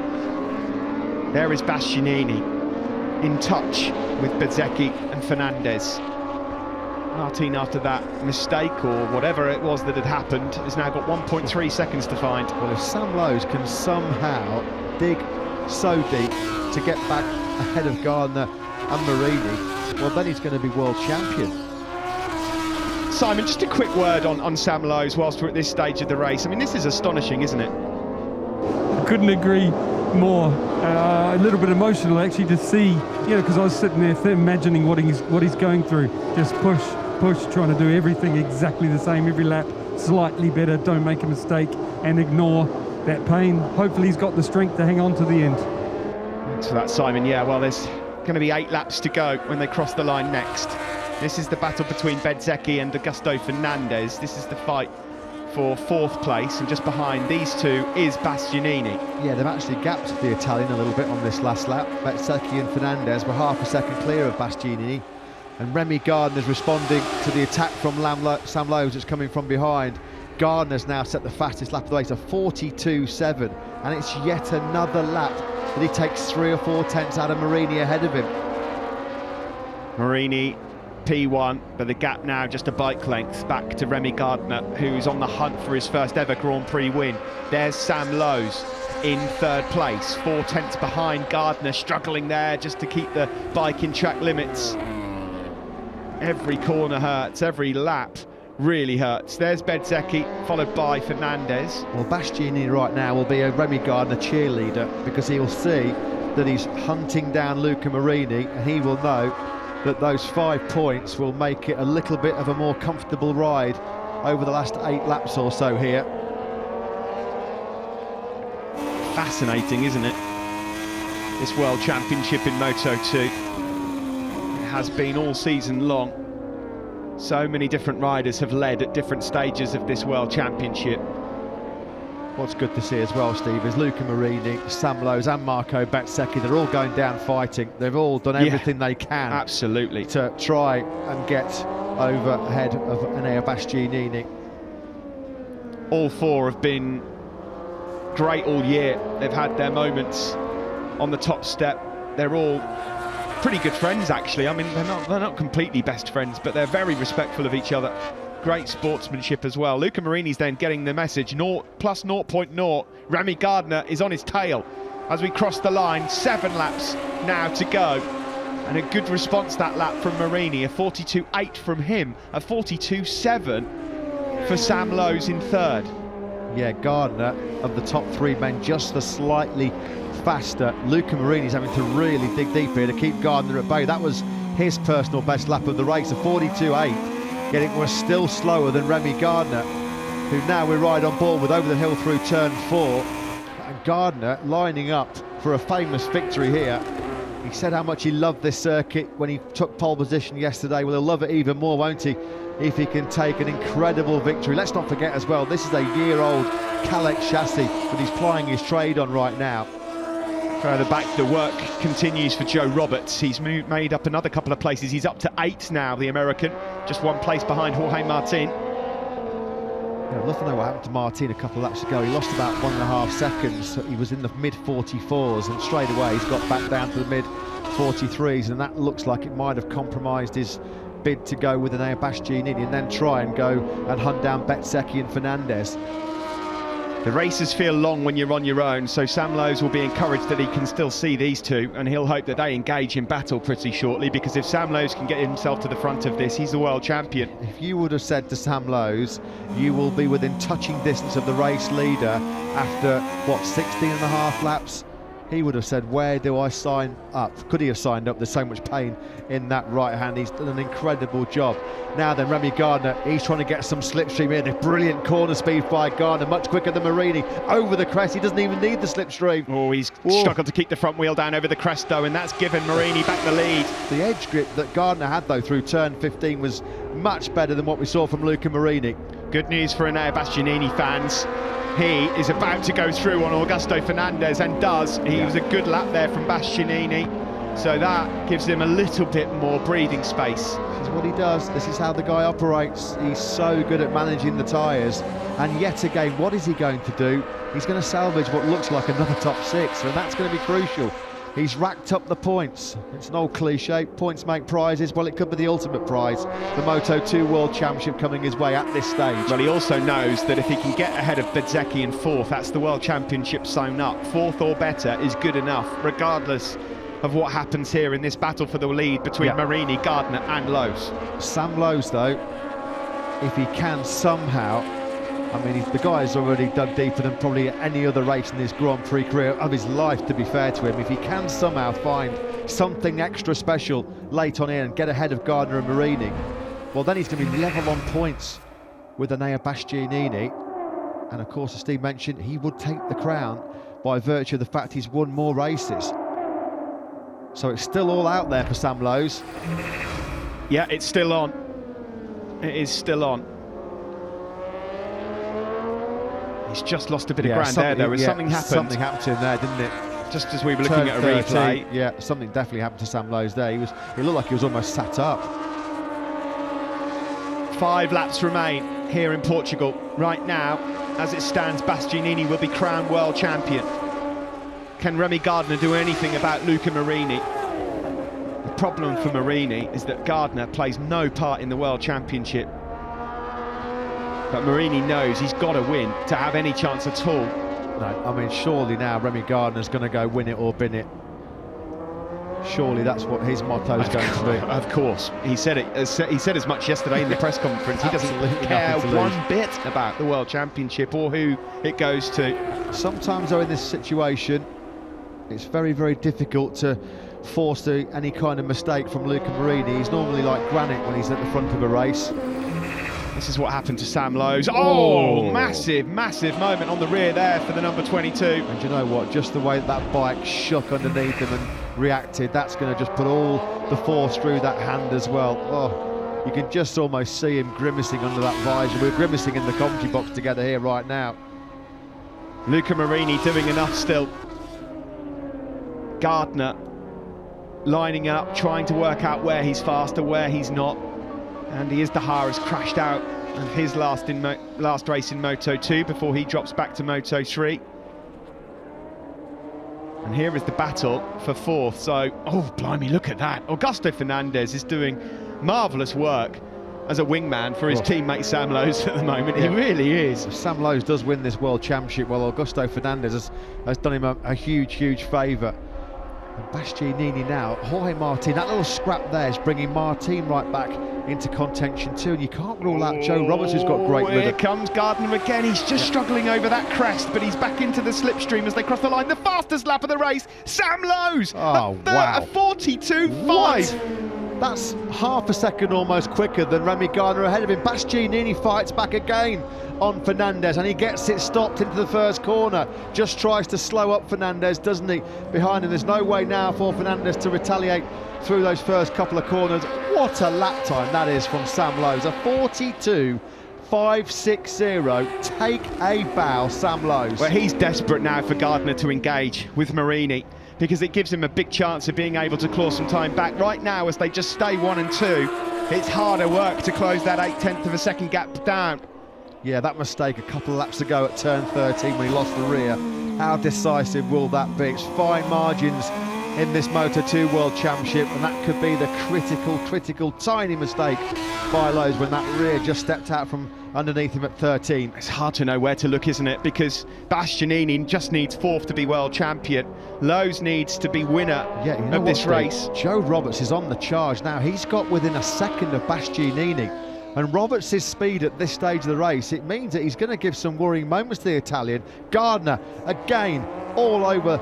There is Bastianini in touch with Bezzecchi and Fernandez. Martin, after that mistake or whatever it was that had happened, has now got 1.3 seconds to find. Well, if Sam Lowes can somehow dig so deep to get back ahead of Gardner and Marini, well, then he's going to be world champion. Simon, just a quick word on Sam Lowes whilst we're at this stage of the race. I mean, this is astonishing, isn't it? I couldn't agree more. A little bit emotional actually to see, because I was sitting there imagining what he's going through. Just push, trying to do everything exactly the same every lap, slightly better, don't make a mistake and ignore that pain. Hopefully he's got the strength to hang on to the end. Thanks for that, Simon. Yeah, well, there's going to be 8 laps to go when they cross the line next. This is the battle between Bezzecchi and Augusto Fernandez. This is the fight for 4th place, and just behind these two is Bastianini. Yeah, they've actually gapped the Italian a little bit on this last lap. Bezzecchi and Fernandez were half a second clear of Bastianini, and Remy Gardner's responding to the attack from Sam Lowes that's coming from behind. Gardner's now set the fastest lap of the race, a 42.7, and it's yet another lap that he takes 3 or 4 tenths out of Marini ahead of him. Marini P1, but the gap now just a bike length back to Remy Gardner, who's on the hunt for his first ever Grand Prix win. There's Sam Lowes in 3rd place, 4 tenths behind Gardner, struggling there just to keep the bike in track limits. Every corner hurts, every lap really hurts. There's Bezzecchi, followed by Fernandez. Well, Bastianini right now will be a Remy Gardner cheerleader, because he'll see that he's hunting down Luca Marini, and he will know that those 5 points will make it a little bit of a more comfortable ride over the last 8 laps or so here. Fascinating, isn't it? This World Championship in Moto2. It has been all season long. So many different riders have led at different stages of this World Championship. What's good to see as well, Steve, is Luca Marini, Sam Lowes and Marco Bezzecchi. They're all going down fighting. They've all done everything they can. Absolutely. To try and get over ahead of Enea Bastianini. All 4 have been great all year. They've had their moments on the top step. They're all pretty good friends, actually. I mean, they're not completely best friends, but they're very respectful of each other. Great sportsmanship as well. Luca Marini's then getting the message, plus 0.0. Remy Gardner is on his tail as we cross the line. 7 laps now to go. And a good response that lap from Marini, a 42.8 from him, a 42.7 for Sam Lowes in 3rd. Yeah, Gardner of the top 3 men just the slightly faster. Luca Marini's having to really dig deep here to keep Gardner at bay. That was his personal best lap of the race, a 42.8. Yet it was still slower than Remy Gardner, who now we ride on board with over the hill through turn 4. And Gardner lining up for a famous victory here. He said how much he loved this circuit when he took pole position yesterday. Well, he'll love it even more, won't he, if he can take an incredible victory. Let's not forget as well, this is a year-old Kalex chassis that he's plying his trade on right now. Further back, the work continues for Joe Roberts. He's made up another couple of places. He's up to 8 now, the American. Just 1 place behind Jorge Martin. Yeah, I'd love to know what happened to Martin a couple of laps ago. He lost about 1.5 seconds. He was in the mid-44s, and straight away he's got back down to the mid-43s, and that looks like it might have compromised his bid to go with Enea Bastianini and then try and go and hunt down Bezzecchi and Fernandez. The races feel long when you're on your own, so Sam Lowes will be encouraged that he can still see these two, and he'll hope that they engage in battle pretty shortly, because if Sam Lowes can get himself to the front of this, he's the world champion. If you would have said to Sam Lowes, you will be within touching distance of the race leader after, what, 16 and a half laps? He would have said, where do I sign up? Could he have signed up? There's so much pain in that right hand. He's done an incredible job. Now then, Remy Gardner, he's trying to get some slipstream here. The brilliant corner speed by Gardner, much quicker than Marini. Over the crest, he doesn't even need the slipstream. Oh, he's struggled to keep the front wheel down over the crest though, and that's given Marini back the lead. The edge grip that Gardner had though through turn 15 was much better than what we saw from Luca Marini. Good news for Enea Bastianini fans. He is about to go through on Augusto Fernandez, and does. He was a good lap there from Bastianini, so that gives him a little bit more breathing space. This is what he does. This is how the guy operates. He's so good at managing the tyres. And yet again, what is he going to do? He's going to salvage what looks like another top six, and that's going to be crucial. He's racked up the points. It's an old cliche, points make prizes. Well, it could be the ultimate prize, the Moto2 World Championship coming his way at this stage. Well, he also knows that if he can get ahead of Bezzecchi in fourth, that's the World Championship sewn up. Fourth or better is good enough, regardless of what happens here in this battle for the lead between Marini, Gardner and Lowes. Sam Lowes, though, if he can somehow, I mean, the guy's already dug deeper than probably any other race in his Grand Prix career of his life, to be fair to him. If he can somehow find something extra special late on in and get ahead of Gardner and Marini, well, then he's going to be level on points with Enea Bastianini. And of course, as Steve mentioned, he would take the crown by virtue of the fact he's won more races. So it's still all out there for Sam Lowes. Yeah, it's still on. It is still on. He's just lost a bit of ground there, though. Something happened. Something happened to him there, didn't it? Just as we were looking at a replay. Yeah, something definitely happened to Sam Lowes there. He looked like he was almost sat up. 5 laps remain here in Portugal. Right now, as it stands, Bastianini will be crowned world champion. Can Remy Gardner do anything about Luca Marini? The problem for Marini is that Gardner plays no part in the World Championship. But Marini knows he's got to win to have any chance at all. No, I mean, surely now Remy Gardner's going to go win it or bin it. Surely that's what his motto is going to be. Of course. He said it. He said as much yesterday in the press conference. He doesn't care one bit about the World Championship or who it goes to. Sometimes, though, in this situation, it's very, very difficult to force any kind of mistake from Luca Marini. He's normally like granite when he's at the front of a race. This is what happened to Sam Lowes. Oh, massive, massive moment on the rear there for the number 22. And you know what? Just the way that bike shook underneath him and reacted, that's going to just put all the force through that hand as well. Oh, you can just almost see him grimacing under that visor. We're grimacing in the commentary box together here right now. Luca Marini doing enough still. Gardner lining up, trying to work out where he's faster, where he's not. Andy Izdahar has crashed out of his last race in Moto2 before he drops back to Moto3. And here is the battle for fourth. So, oh blimey, look at that. Augusto Fernandez is doing marvellous work as a wingman for his teammate Sam Lowes at the moment. He really is. If Sam Lowes does win this World Championship, well, Augusto Fernandez has done him a huge, huge favour. And Bastianini now, Jorge Martin, that little scrap there is bringing Martin right back into contention too, and you can't rule out Joe Roberts, who's got great rhythm. Here comes Gardner again. He's just struggling over that crest, but he's back into the slipstream as they cross the line. The fastest lap of the race, Sam Lowes. Oh, wow. A 42.5. That's half a second almost quicker than Remy Gardner ahead of him. Bastianini fights back again on Fernandez, and he gets it stopped into the first corner. Just tries to slow up Fernandez, doesn't he? Behind him, there's no way now for Fernandez to retaliate through those first couple of corners. What a lap time that is from Sam Lowes, a 42.560. Take a bow, Sam Lowes. Well, he's desperate now for Gardner to engage with Marini, because it gives him a big chance of being able to claw some time back. Right now, as they just stay 1 and 2, it's harder work to close that 0.8 of a second gap down. Yeah, that mistake a couple of laps ago at turn 13 when he lost the rear. How decisive will that be? It's fine margins in this Moto2 World Championship, and that could be the critical, tiny mistake by Lowe's when that rear just stepped out from underneath him at 13. It's hard to know where to look, isn't it? Because Bastianini just needs 4th to be world champion. Lowe's needs to be winner of this race. Joe Roberts is on the charge now. He's got within a second of Bastianini. And Roberts' speed at this stage of the race, it means that he's going to give some worrying moments to the Italian. Gardner, again, all over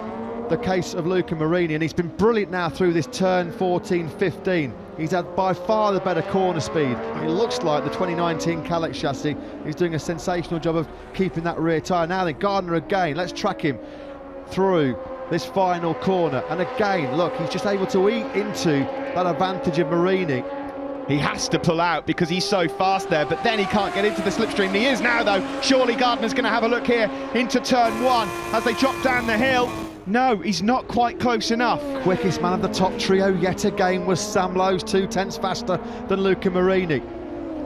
the case of Luca Marini, and he's been brilliant now through this turn 14-15. He's had by far the better corner speed. It looks like the 2019 Kalex chassis is doing a sensational job of keeping that rear tyre. Now then, Gardner again, let's track him through this final corner. And again, look, he's just able to eat into that advantage of Marini. He has to pull out because he's so fast there, but then he can't get into the slipstream. He is now, though. Surely Gardner's going to have a look here into turn 1 as they drop down the hill. No, he's not quite close enough. Quickest man of the top trio yet again was Sam Lowe's, 2/10 faster than Luca Marini.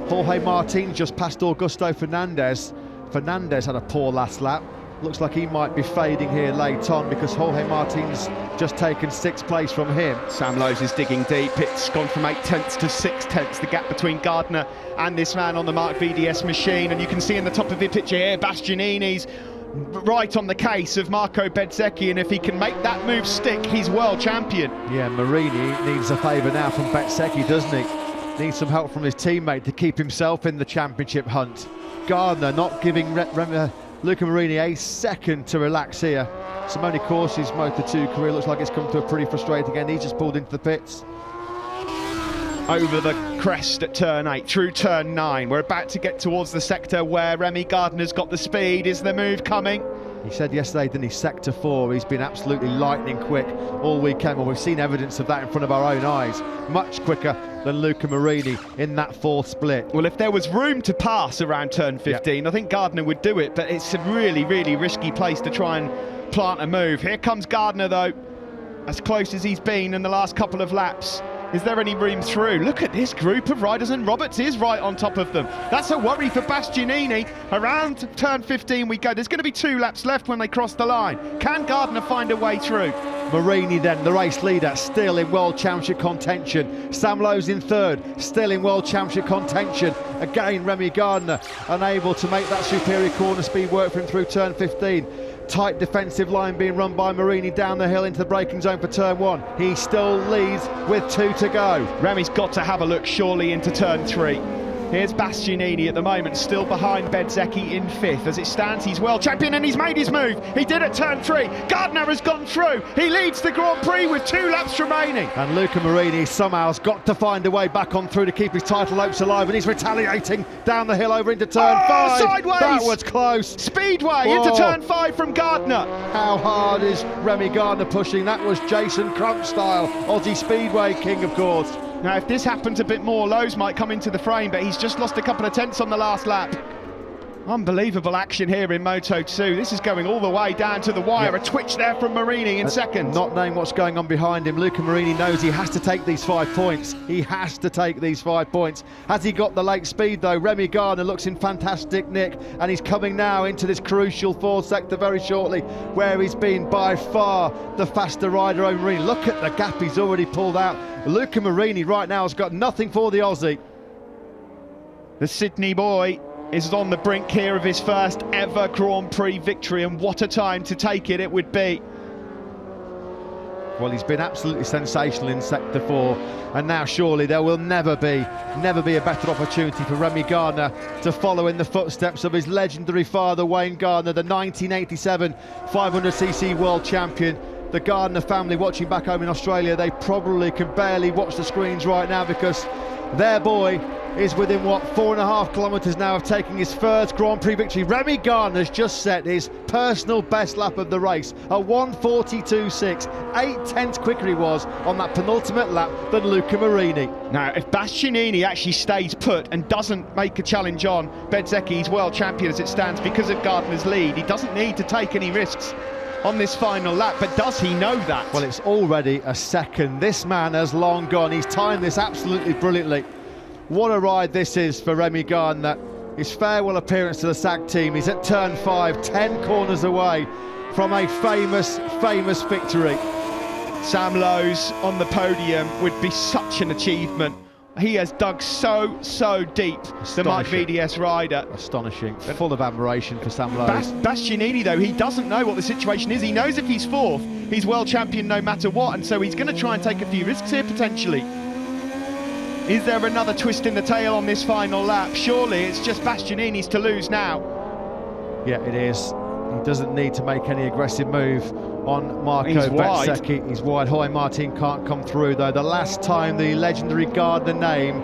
Jorge Martin just passed Augusto Fernandez. Fernandez had a poor last lap. Looks like he might be fading here late on because Jorge Martin's just taken 6th place from him. Sam Lowe's is digging deep. It's gone from 8/10 to 6/10, the gap between Gardner and this man on the Mark VDS machine. And you can see in the top of the picture here, Bastianini's right on the case of Marco Bezzecchi, and if he can make that move stick, he's world champion. Yeah, Marini needs a favour now from Bezzecchi, doesn't he? Needs some help from his teammate to keep himself in the championship hunt. Gardner not giving Luca Marini a second to relax here. Simone Corsi's Moto2 career looks like it's come to a pretty frustrating end. He's just pulled into the pits. Over the crest at turn 8, through turn 9. We're about to get towards the sector where Remy Gardner's got the speed. Is the move coming? He said yesterday, didn't he, sector 4, he's been absolutely lightning quick all weekend. Well, we've seen evidence of that in front of our own eyes. Much quicker than Luca Marini in that 4th split. Well, if there was room to pass around turn 15, I think Gardner would do it, but it's a really, really risky place to try and plant a move. Here comes Gardner, though, as close as he's been in the last couple of laps. Is there any room through? Look at this group of riders, and Roberts is right on top of them. That's a worry for Bastianini. Around turn 15 we go. There's going to be 2 laps left when they cross the line. Can Gardner find a way through? Marini then, the race leader, still in World Championship contention. Sam Lowe's in 3rd, still in World Championship contention. Again, Remy Gardner unable to make that superior corner speed work for him through turn 15. Tight defensive line being run by Marini down the hill into the braking zone for turn 1. He still leads with 2 to go. Remy's got to have a look surely into turn 3. Here's Bastianini at the moment, still behind Bezzecchi in 5th. As it stands, he's world champion and he's made his move. He did at turn 3. Gardner has gone through. He leads the Grand Prix with 2 laps remaining. And Luca Marini somehow has got to find a way back on through to keep his title hopes alive, and he's retaliating down the hill over into turn 5. Sideways! That was close. Speedway into turn 5 from Gardner. How hard is Remy Gardner pushing? That was Jason Crump style. Aussie Speedway king, of course. Now, if this happens a bit more, Lowe's might come into the frame, but he's just lost a couple of tenths on the last lap. Unbelievable action here in Moto2. This is going all the way down to the wire. Yep. A twitch there from Marini in second. Not knowing what's going on behind him, Luca Marini knows he has to take these 5 points. He has to take these 5 points. Has he got the late speed though? Remy Gardner looks in fantastic nick, and he's coming now into this crucial 4th sector very shortly, where he's been by far the faster rider over Marini. Look at the gap he's already pulled out. Luca Marini right now has got nothing for the Aussie. The Sydney boy is on the brink here of his first ever Grand Prix victory, and what a time to take it would be. Well, he's been absolutely sensational in sector 4, and now surely there will never be a better opportunity for Remy Gardner to follow in the footsteps of his legendary father Wayne Gardner, the 1987 500cc world champion. The Gardner family watching back home in Australia, they probably can barely watch the screens right now because their boy is within, 4.5 kilometres now of taking his first Grand Prix victory. Remy Gardner's just set his personal best lap of the race, a 1:42.6. 8/10 quicker he was on that penultimate lap than Luca Marini. Now, if Bastianini actually stays put and doesn't make a challenge on Bezzecchi, he's world champion as it stands because of Gardner's lead. He doesn't need to take any risks on this final lap, but does he know that? Well, it's already a second. This man has long gone. He's timed this absolutely brilliantly. What a ride this is for Remy Gardner. His farewell appearance to the SAG team. He's at turn 5, 10 corners away from a famous victory. Sam Lowe's on the podium would be such an achievement. He has dug so deep, the Mike VDS rider. Astonishing, full of admiration for Sam Lowe. Bastianini, though, he doesn't know what the situation is. He knows if he's fourth, he's world champion no matter what, and so he's going to try and take a few risks here, potentially. Is there another twist in the tail on this final lap? Surely it's just Bastianini's to lose now. Yeah, it is. He doesn't need to make any aggressive move on Marco He's wide. Bezzecchi. He's wide. Jorge Martin can't come through, though. The last time the legendary Gardner name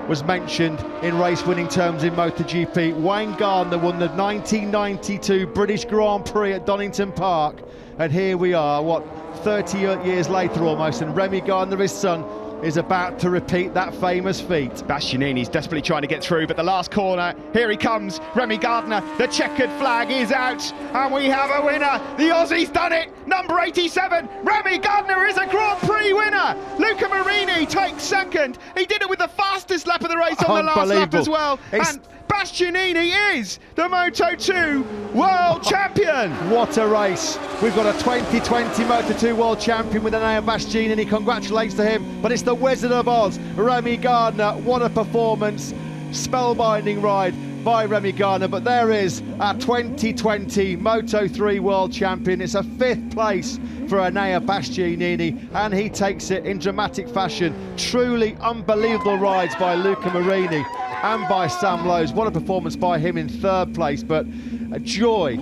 was mentioned in race-winning terms in MotoGP, Wayne Gardner won the 1992 British Grand Prix at Donington Park. And here we are, 30 years later almost, and Remy Gardner, his son, is about to repeat that famous feat. Bastianini's desperately trying to get through, but the last corner, here he comes, Remy Gardner, the checkered flag is out, and we have a winner. The Aussie's done it, number 87, Remy Gardner is a Grand Prix winner. Luca Marini takes second. He did it with the fastest lap of the race on the last lap as well. And Bastianini is the Moto2 world champion. What a race. We've got a 2020 Moto2 world champion with Enea Bastianini. Congratulations to him. But it's the Wizard of Oz, Remy Gardner. What a performance. Spellbinding ride by Remy Gardner. But there is our 2020 Moto3 world champion. It's a 5th place for Enea Bastianini, and he takes it in dramatic fashion. Truly unbelievable rides by Luca Marini and by Sam Lowe's. What a performance by him in 3rd place, but a joy.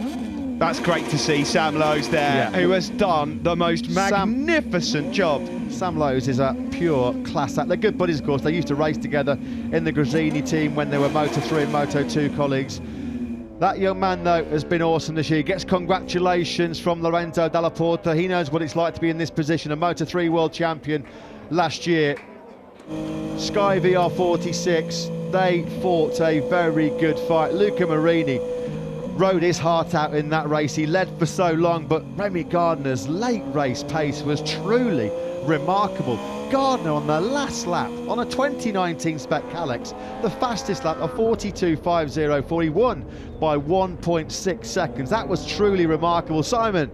That's great to see Sam Lowe's there, who has done the most magnificent job. Sam Lowe's is a pure class act. They're good buddies, of course. They used to race together in the Grazzini team when they were Moto3 and Moto2 colleagues. That young man, though, has been awesome this year. He gets congratulations from Lorenzo Dalla Porta. He knows what it's like to be in this position, a Moto3 world champion last year. Sky VR46, they fought a very good fight. Luca Marini rode his heart out in that race. He led for so long, but Remy Gardner's late race pace was truly remarkable. Gardner on the last lap on a 2019 Spec Calex, the fastest lap of 42.50, he won by 1.6 seconds. That was truly remarkable. Simon.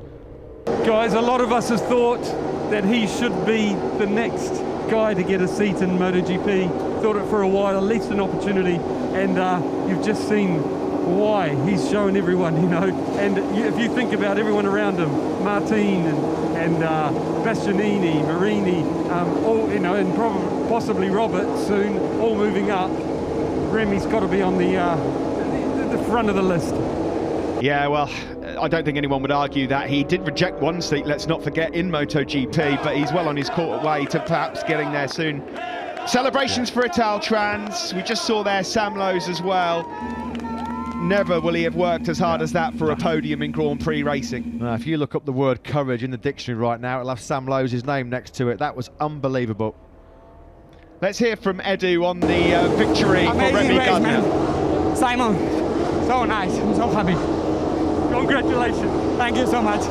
Guys, a lot of us have thought that he should be the next guy to get a seat in MotoGP. Thought it for a while, at least an opportunity, and you've just seen why he's shown everyone, you know. And if you think about everyone around him, Martin and Bastianini, Marini, all, you know, and possibly Robert soon, all moving up. Remy's got to be on the front of the list. Yeah, well, I don't think anyone would argue that. He did reject one seat, let's not forget, in MotoGP, but he's well on his way to perhaps getting there soon. Celebrations for Italtrans. We just saw there Sam Lowe's as well. Never will he have worked as hard as that for a podium in Grand Prix racing. If you look up the word courage in the dictionary right now, it'll have Sam Lowe's name next to it. That was unbelievable. Let's hear from Edu on the victory for Remy Gardner. Man. Simon, so nice. I'm so happy. Congratulations. Thank you so much.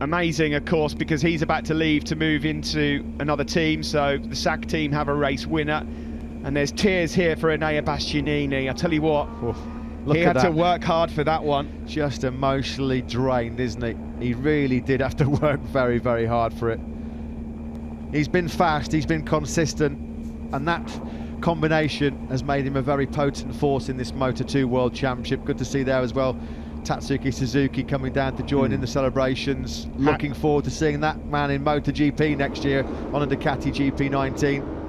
Amazing, of course, because he's about to leave to move into another team, so the SAG team have a race winner. And there's tears here for Enea Bastianini. I tell you what, he had to work hard for that one. Just emotionally drained, isn't he? He really did have to work very, very hard for it. He's been fast, he's been consistent, and that combination has made him a very potent force in this Moto2 World Championship. Good to see there as well. Tatsuki Suzuki coming down to join in the celebrations. Looking forward to seeing that man in MotoGP next year on a Ducati GP19.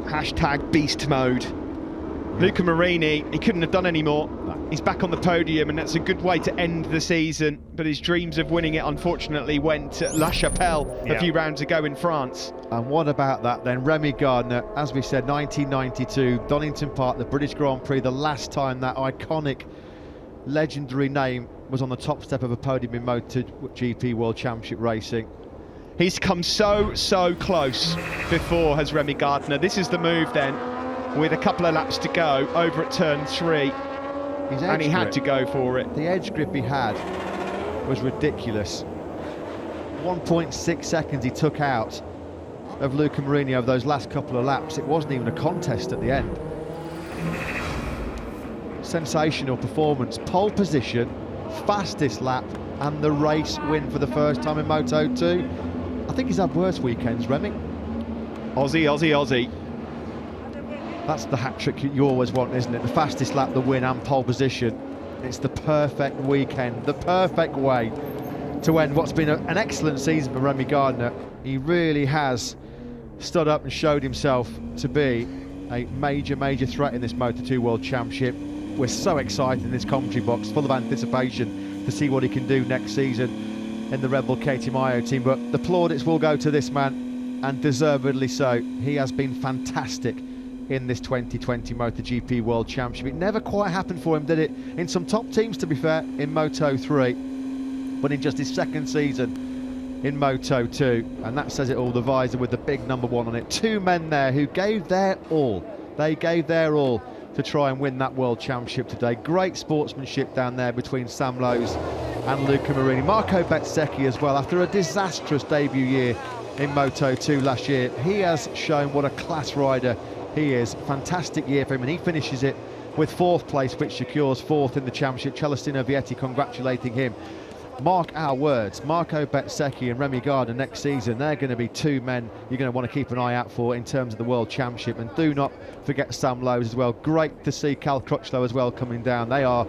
Hashtag beast mode. Luca Marini, he couldn't have done any more. He's back on the podium, and that's a good way to end the season, but his dreams of winning it unfortunately went at La Chapelle a few rounds ago in France. And what about that then? Remy Gardner, as we said, 1992, Donington Park, the British Grand Prix, the last time that iconic, legendary name was on the top step of a podium in MotoGP World Championship racing. He's come so close before, has Remy Gardner. This is the move then, with a couple of laps to go, over at turn 3. And he had to go for it. The edge grip he had was ridiculous. 1.6 seconds he took out of Luca Marini over those last couple of laps. It wasn't even a contest at the end. Sensational performance. Pole position fastest lap and the race win for the first time in Moto2. I think he's had worse weekends, Remy. Aussie, Aussie, Aussie. That's the hat-trick you always want, isn't it? The fastest lap, the win and pole position. It's the perfect weekend, the perfect way to end what's been an excellent season for Remy Gardner. He really has stood up and showed himself to be a major threat in this Moto2 World Championship. We're so excited in this commentary box, full of anticipation to see what he can do next season in the Red Bull KTM IO team. But the plaudits will go to this man, and deservedly so. He has been fantastic in this 2020 MotoGP World Championship. It never quite happened for him, did it? In some top teams, to be fair, in Moto3, but in just his second season in Moto2, and that says it all. The visor with the big number 1 on it. Two men there who gave their all. They gave their all to try and win that World Championship today. Great sportsmanship down there between Sam Lowes and Luca Marini. Marco Bezzecchi as well, after a disastrous debut year in Moto2 last year. He has shown what a class rider he is. Fantastic year for him, and he finishes it with 4th place, which secures 4th in the championship. Celestino Vietti congratulating him. Mark our words, Marco Bezzecchi and Remy Gardner next season, they're going to be two men you're going to want to keep an eye out for in terms of the World Championship. And do not forget Sam Lowes as well. Great to see Cal Crutchlow as well coming down. They are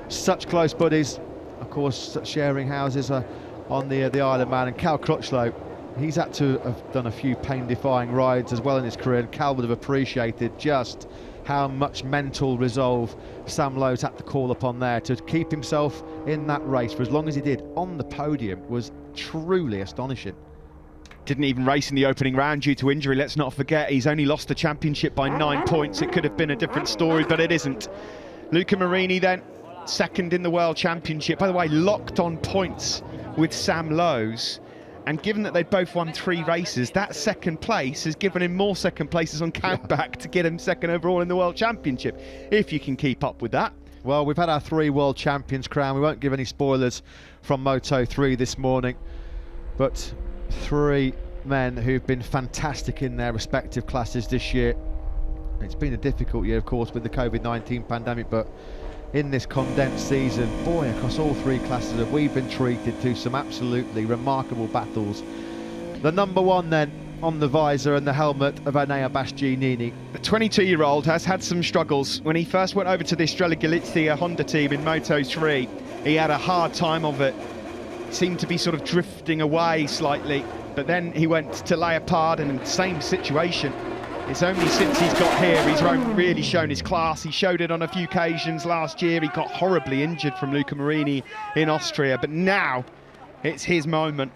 such close buddies, of course, sharing houses on the Isle of Man. And Cal Crutchlow, he's had to have done a few pain-defying rides as well in his career, and Cal would have appreciated just how much mental resolve Sam Lowes had to call upon there to keep himself in that race for as long as he did on the podium. Was truly astonishing. Didn't even race in the opening round due to injury. Let's not forget, he's only lost the championship by 9 points. It could have been a different story, but it isn't. Luca Marini then, second in the World Championship. By the way, locked on points with Sam Lowes. And given that they both won 3 races, that second place has given him more second places on countback to get him second overall in the World Championship, if you can keep up with that. Well, we've had our 3 World Champions crowned. We won't give any spoilers from Moto3 this morning, but 3 men who've been fantastic in their respective classes this year. It's been a difficult year, of course, with the COVID-19 pandemic, but in this condensed season, boy, across all 3 classes have we been treated to some absolutely remarkable battles. The number 1 then on the visor and the helmet of Enea Bastianini. The 22-year-old has had some struggles. When he first went over to the Estrella Galizia Honda team in Moto3, he had a hard time of it. Seemed to be sort of drifting away slightly, but then he went to Leopard and in the same situation. It's only since he's got here he's really shown his class. He showed it on a few occasions last year. He got horribly injured from Luca Marini in Austria, but now it's his moment.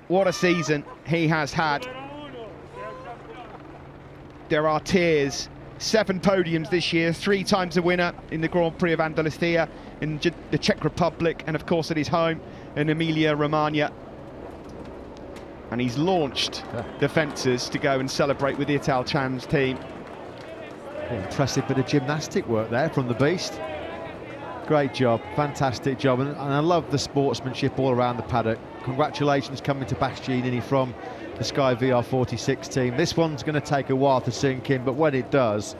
What a season he has had. There are tears. 7 podiums this year, 3 times a winner in the Grand Prix of Andalusia, in the Czech Republic, and of course at his home in Emilia-Romagna. And he's launched the fences to go and celebrate with the Italtrans team. Impressive bit of gymnastic work there from the beast. Great job, fantastic job, and I love the sportsmanship all around the paddock. Congratulations coming to Bastianini from the Sky VR46 team. This one's going to take a while to sink in, but when it does,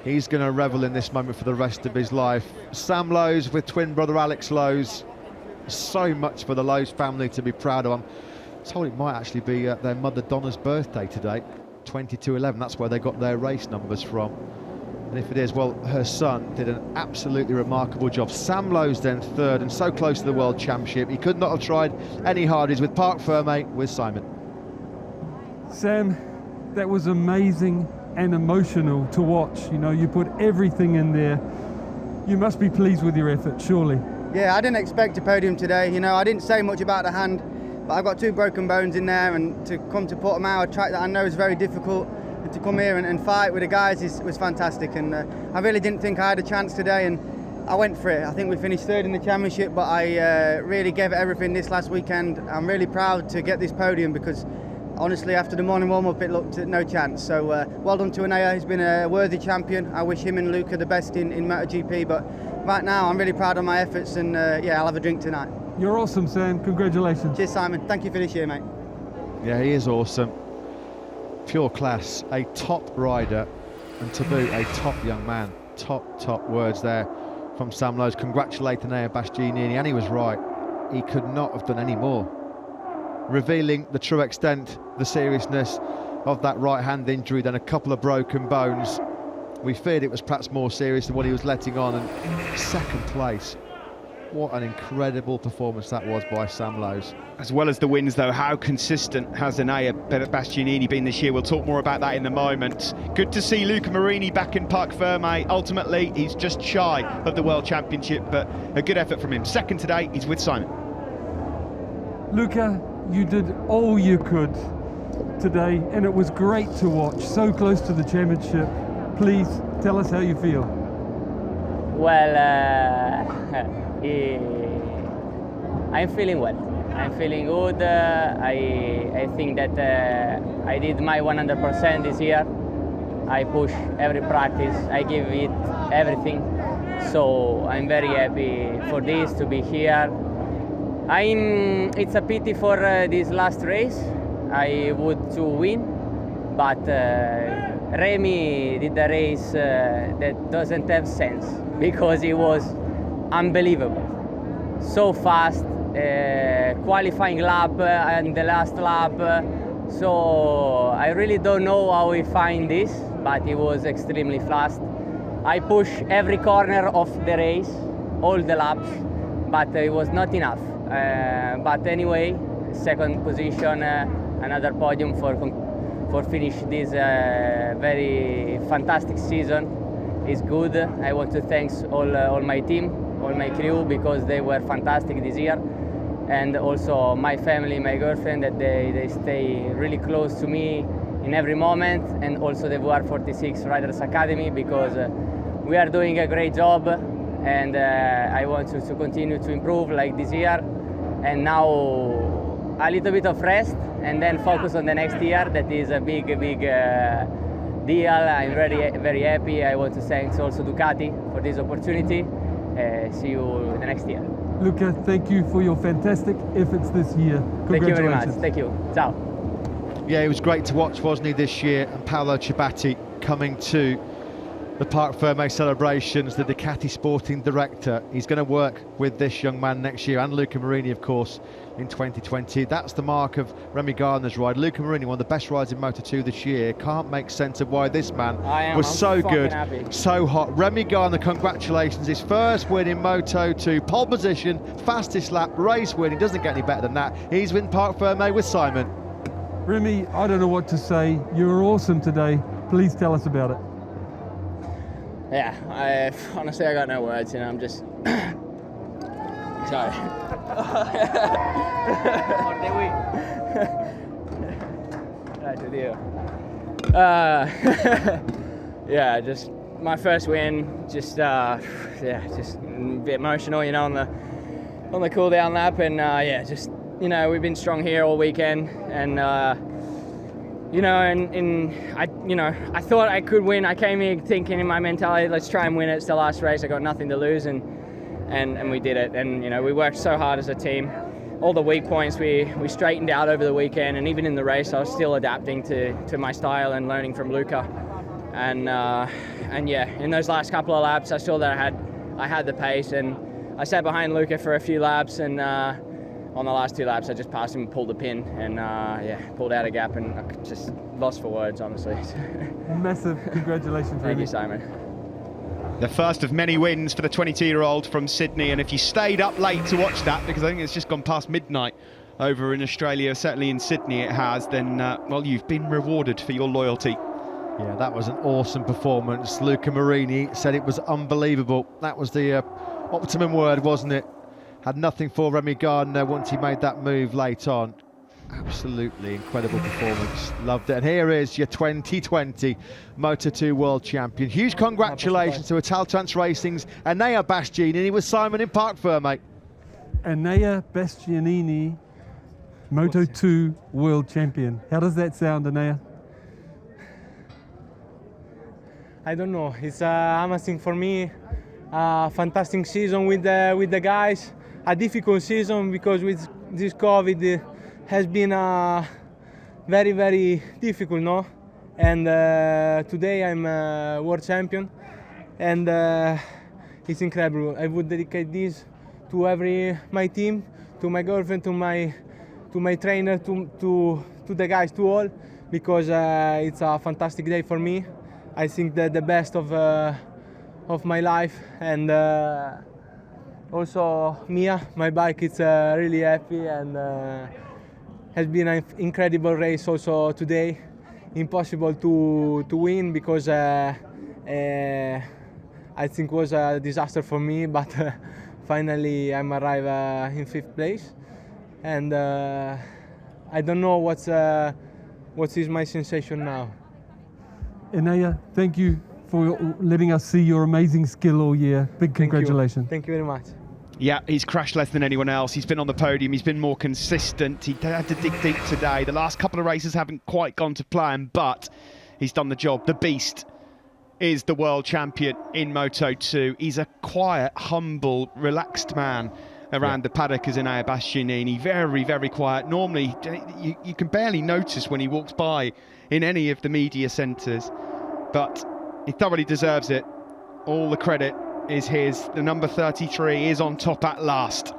he's going to revel in this moment for the rest of his life. Sam Lowes with twin brother Alex Lowes. So much for the Lowes family to be proud of. I'm told it might actually be their mother Donna's birthday today, 2211. That's where they got their race numbers from. And if it is, well, her son did an absolutely remarkable job. Sam Lowes then 3rd, and so close to the World Championship. He could not have tried any harder. He's with Parc Ferme with Simon. Sam, that was amazing and emotional to watch. You know, you put everything in there. You must be pleased with your effort, surely. Yeah, I didn't expect a podium today. You know, I didn't say much about the hand, but I've got 2 broken bones in there, and to come to Portimao, a track that I know is very difficult, and to come here and fight with the guys was fantastic. And I really didn't think I had a chance today, and I went for it. I think we finished 3rd in the championship, but I really gave it everything this last weekend. I'm really proud to get this podium because honestly, after the morning warm-up, it looked no chance. So well done to Enea. He's been a worthy champion. I wish him and Luca the best in MotoGP, but right now I'm really proud of my efforts, and yeah, I'll have a drink tonight. You're awesome, Sam. Congratulations. Cheers, Simon. Thank you for this year, mate. Yeah, he is awesome. Pure class, a top rider, and to boot, a top young man. Top words there from Sam Lowes congratulating Enea Bastianini, and he was right. He could not have done any more, revealing the true extent, the seriousness of that right hand injury, then a couple of broken bones. We feared it was perhaps more serious than what he was letting on, and second place. What an incredible performance that was by Sam Lowes. As well as the wins, though, how consistent has Enea Bastianini been this year? We'll talk more about that in a moment. Good to see Luca Marini back in Parc Ferme. Ultimately, he's just shy of the World Championship, but a good effort from him. Second today, he's with Simon. Luca, you did all you could today, and it was great to watch, so close to the championship. Please tell us how you feel. Well, I'm feeling well. I'm feeling good. I think that I did my 100% this year. I push every practice. I give it everything. So I'm very happy for this to be here. It's a pity for this last race. I would to win, but Remy did a race that doesn't have sense because it was unbelievable. So fast, qualifying lap and the last lap. So I really don't know how we find this, but it was extremely fast. I pushed every corner of the race, all the laps, but it was not enough. But anyway, second position, another podium for finish this very fantastic season is good. I want to thank all my team, all my crew, because they were fantastic this year, and also my family, my girlfriend, that they stay really close to me in every moment, and also the VR46 Riders Academy, because we are doing a great job, and I want to continue to improve like this year, and now a little bit of rest and then focus on the next year. That is a big deal. I'm very happy. I want to thank also Ducati for this opportunity. See you the next year. Luca, thank you for your fantastic efforts this year. Thank you very much. Congratulations. Thank you. Ciao. Yeah, it was great to watch, wasn't he, this year? And Paolo Ciabatti coming to the Parc Ferme celebrations, the Ducati sporting director. He's going to work with this young man next year, and Luca Marini, of course, in 2020. That's the mark of Remy Gardner's ride. Luca Marini, one of the best rides in Moto2 this year. Can't make sense of why this man was so good, so hot. Remy Gardner, congratulations. His first win in Moto2, pole position, fastest lap, race win. He doesn't get any better than that. He's in Parc Ferme with Simon. Remy, I don't know what to say. You were awesome today. Please tell us about it. Yeah, honestly, I got no words, I'm just... Sorry. Yeah, just my first win, just a bit emotional, on the cool down lap, and we've been strong here all weekend, and I thought I could win. I came here thinking in my mentality, let's try and win it. It's the last race. I got nothing to lose, and we did it. And we worked so hard as a team. All the weak points we straightened out over the weekend, and even in the race, I was still adapting to my style and learning from Luca. And yeah, in those last couple of laps, I saw that I had the pace, and I sat behind Luca for a few laps, and on the last two laps, I just passed him and pulled the pin, and pulled out a gap, and I just lost for words, honestly. Massive congratulations, Thank you, Simon. The first of many wins for the 22-year-old from Sydney, and if you stayed up late to watch that, because I think it's just gone past midnight over in Australia, certainly in Sydney it has, then, well, you've been rewarded for your loyalty. Yeah, that was an awesome performance. Luca Marini said it was unbelievable. That was the optimum word, wasn't it? Had nothing for Remy Gardner once he made that move late on. Absolutely incredible performance. Loved it. And here is your 2020 Moto2 World Champion. Huge congratulations to Italtrans Racing's Enea Bastianini with Simon in Parc Ferme. Enea Bastianini, Moto2 World Champion. How does that sound, Enea? I don't know. It's amazing for me. Fantastic season with the guys. A difficult season because with this COVID it has been very, very difficult, no? And today I'm world champion, and it's incredible. I would dedicate this to my team, to my girlfriend, to my trainer, to the guys, to all, because it's a fantastic day for me. I think that the best of my life, and also Mia, my bike, it's really happy, and has been an incredible race also today. Impossible to win because I think was a disaster for me, but finally I'm arrived in 5th place, and I don't know what is my sensation now. Enea, thank you for letting us see your amazing skill all year. Big congratulations. Thank you very much. Yeah, he's crashed less than anyone else. He's been on the podium. He's been more consistent. He had to dig deep today. The last couple of races haven't quite gone to plan, but he's done the job. The Beast is the world champion in Moto2. He's a quiet, humble, relaxed man around the paddock as Enea Bastianini. Very, very quiet. Normally, you can barely notice when he walks by in any of the media centres, but he thoroughly deserves it. All the credit is his. The number 33 is on top at last.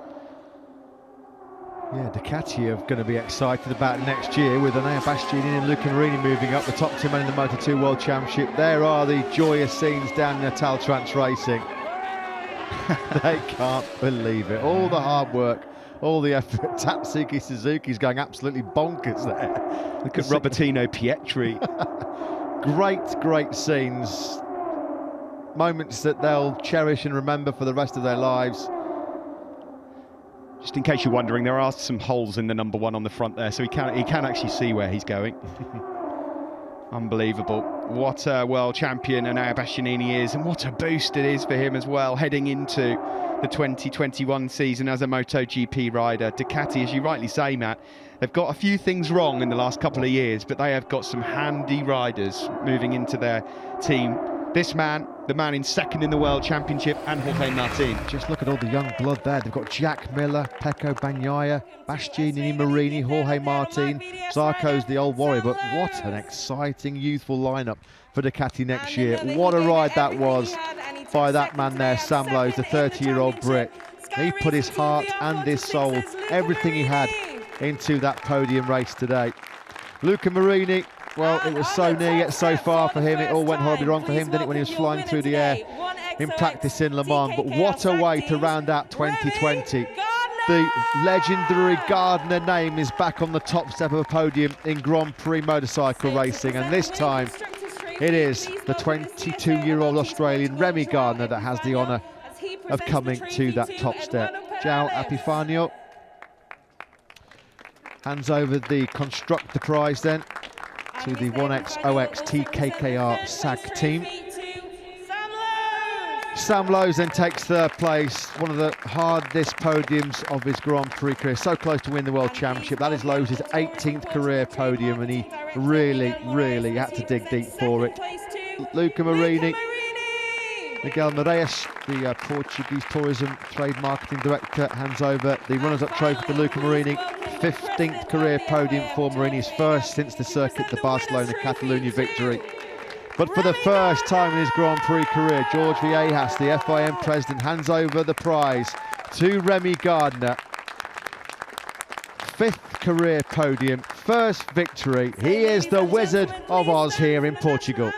Yeah, Ducati are going to be excited about next year with Enea Bastianini and Luca Marini moving up, the top two men in the Moto2 World Championship. There are the joyous scenes down in Natal Trans Racing. They can't believe it. All the hard work, all the effort. Tatsuki Suzuki's going absolutely bonkers there. Look at Robertino Pietri. Great scenes. Moments that they'll cherish and remember for the rest of their lives. Just in case you're wondering, there are some holes in the number 1 on the front there, so he can actually see where he's going. Unbelievable. What a world champion Enea Bastianini is, and what a boost it is for him as well, heading into the 2021 season as a MotoGP rider. Ducati, as you rightly say, Matt, they've got a few things wrong in the last couple of years, but they have got some handy riders moving into their team. This man, the man in second in the World Championship, and Jorge Martin. Just look at all the young blood there. They've got Jack Miller, Pecco Bagnaia, Bastianini, Marini, Jorge Martin. Zarco's the old warrior, but what an exciting youthful lineup for Ducati next year. What a ride that was by that man there, Sam Lowes, the 30-year-old Brit. He put his heart and his soul, everything he had, into that podium race today. Luca Marini, well, it was so near yet so far for him. It all went horribly wrong for him, didn't it, when he was flying through the air in practice in Le Mans. But what a way to round out 2020. The legendary Gardner name is back on the top step of a podium in Grand Prix motorcycle racing, and this time it is the 22-year-old Australian Remy Gardner that has the honour of coming to that top step. João Epifanio hands over the constructor prize then to the 1X TKKR SAG team. Sam Lowes then takes third place, one of the hardest podiums of his Grand Prix career. So close to win the World Championship. That is Lowes' 18th career podium, and he really had to dig deep for it. Luca Marini, Miguel Moraes, the Portuguese Tourism Trade Marketing Director, hands over the runners-up trophy to Luca Marini. 15th career podium for Marini's, first since the circuit, the Barcelona-Catalunya victory. But for the first time in his Grand Prix career, George Viejas, the FIM president, hands over the prize to Remy Gardner. 5th career podium, first victory. He is the Wizard of Oz here in Portugal.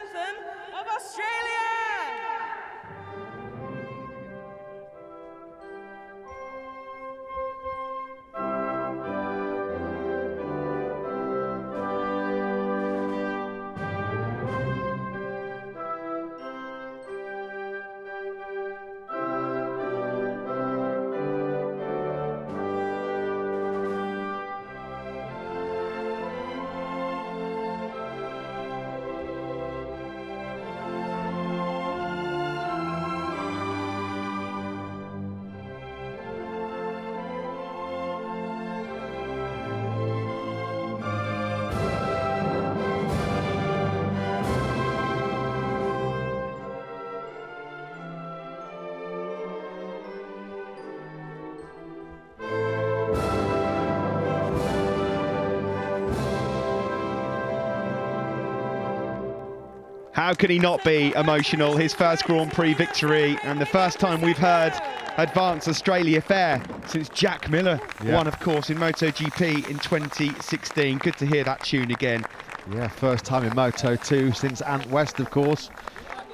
How could he not be emotional? His first Grand Prix victory, and the first time we've heard Advance Australia Fair since Jack Miller won, of course, in MotoGP in 2016. Good to hear that tune again. Yeah, first time in Moto2 since Ant West, of course.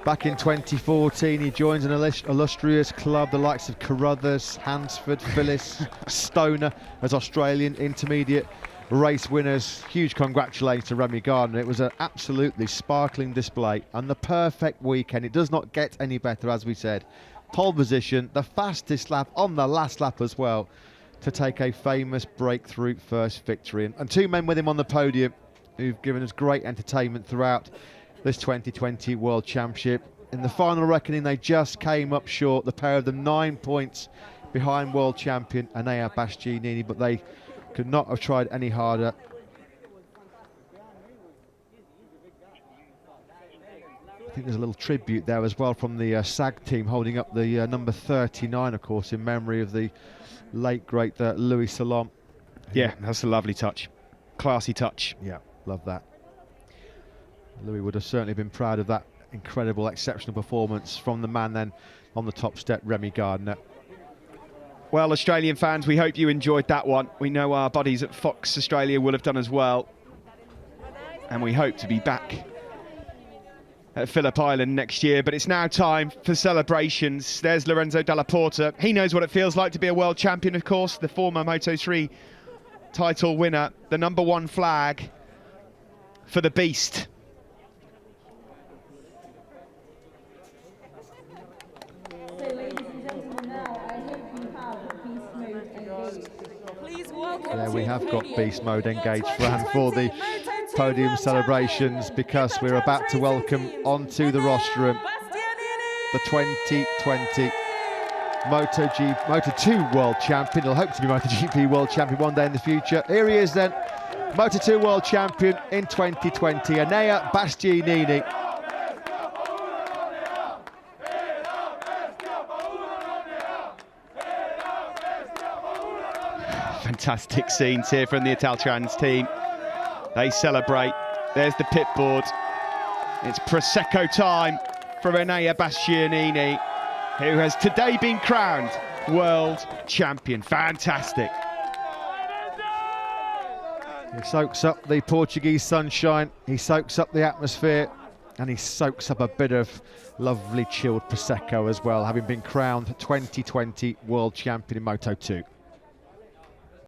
Back in 2014, he joins an illustrious club, the likes of Carruthers, Hansford, Phillips, Stoner, as Australian intermediate race winners. Huge congratulations to Remy Gardner. It was an absolutely sparkling display and the perfect weekend. It does not get any better, as we said. Pole position, the fastest lap on the last lap as well, to take a famous breakthrough first victory. And two men with him on the podium who've given us great entertainment throughout this 2020 World Championship. In the final reckoning, they just came up short, the pair of them 9 points behind world champion Enea Bastianini, but they could not have tried any harder. I think there's a little tribute there as well from the SAG team, holding up the number 39, of course, in memory of the late, great Louis Salom. Yeah, that's a lovely touch. Classy touch. Yeah, love that. Louis would have certainly been proud of that incredible, exceptional performance from the man then on the top step, Remy Gardner. Well, Australian fans, we hope you enjoyed that one. We know our buddies at Fox Australia will have done as well. And we hope to be back at Phillip Island next year. But it's now time for celebrations. There's Lorenzo Dalla Porta. He knows what it feels like to be a world champion, of course, the former Moto3 title winner, the #1 flag for the beast. Yeah, we have got beast mode engaged, Fran, for the podium celebrations, because we're about to welcome onto the rostrum the 2020 Moto2 world champion. He'll hope to be MotoGP world champion one day in the future. Here he is then, Moto2 world champion in 2020, Enea Bastianini. Fantastic scenes here from the Italtrans team. They celebrate. There's the pit board. It's Prosecco time for Enea Bastianini, who has today been crowned world champion. Fantastic. He soaks up the Portuguese sunshine, he soaks up the atmosphere, and he soaks up a bit of lovely chilled Prosecco as well, having been crowned 2020 world champion in Moto2.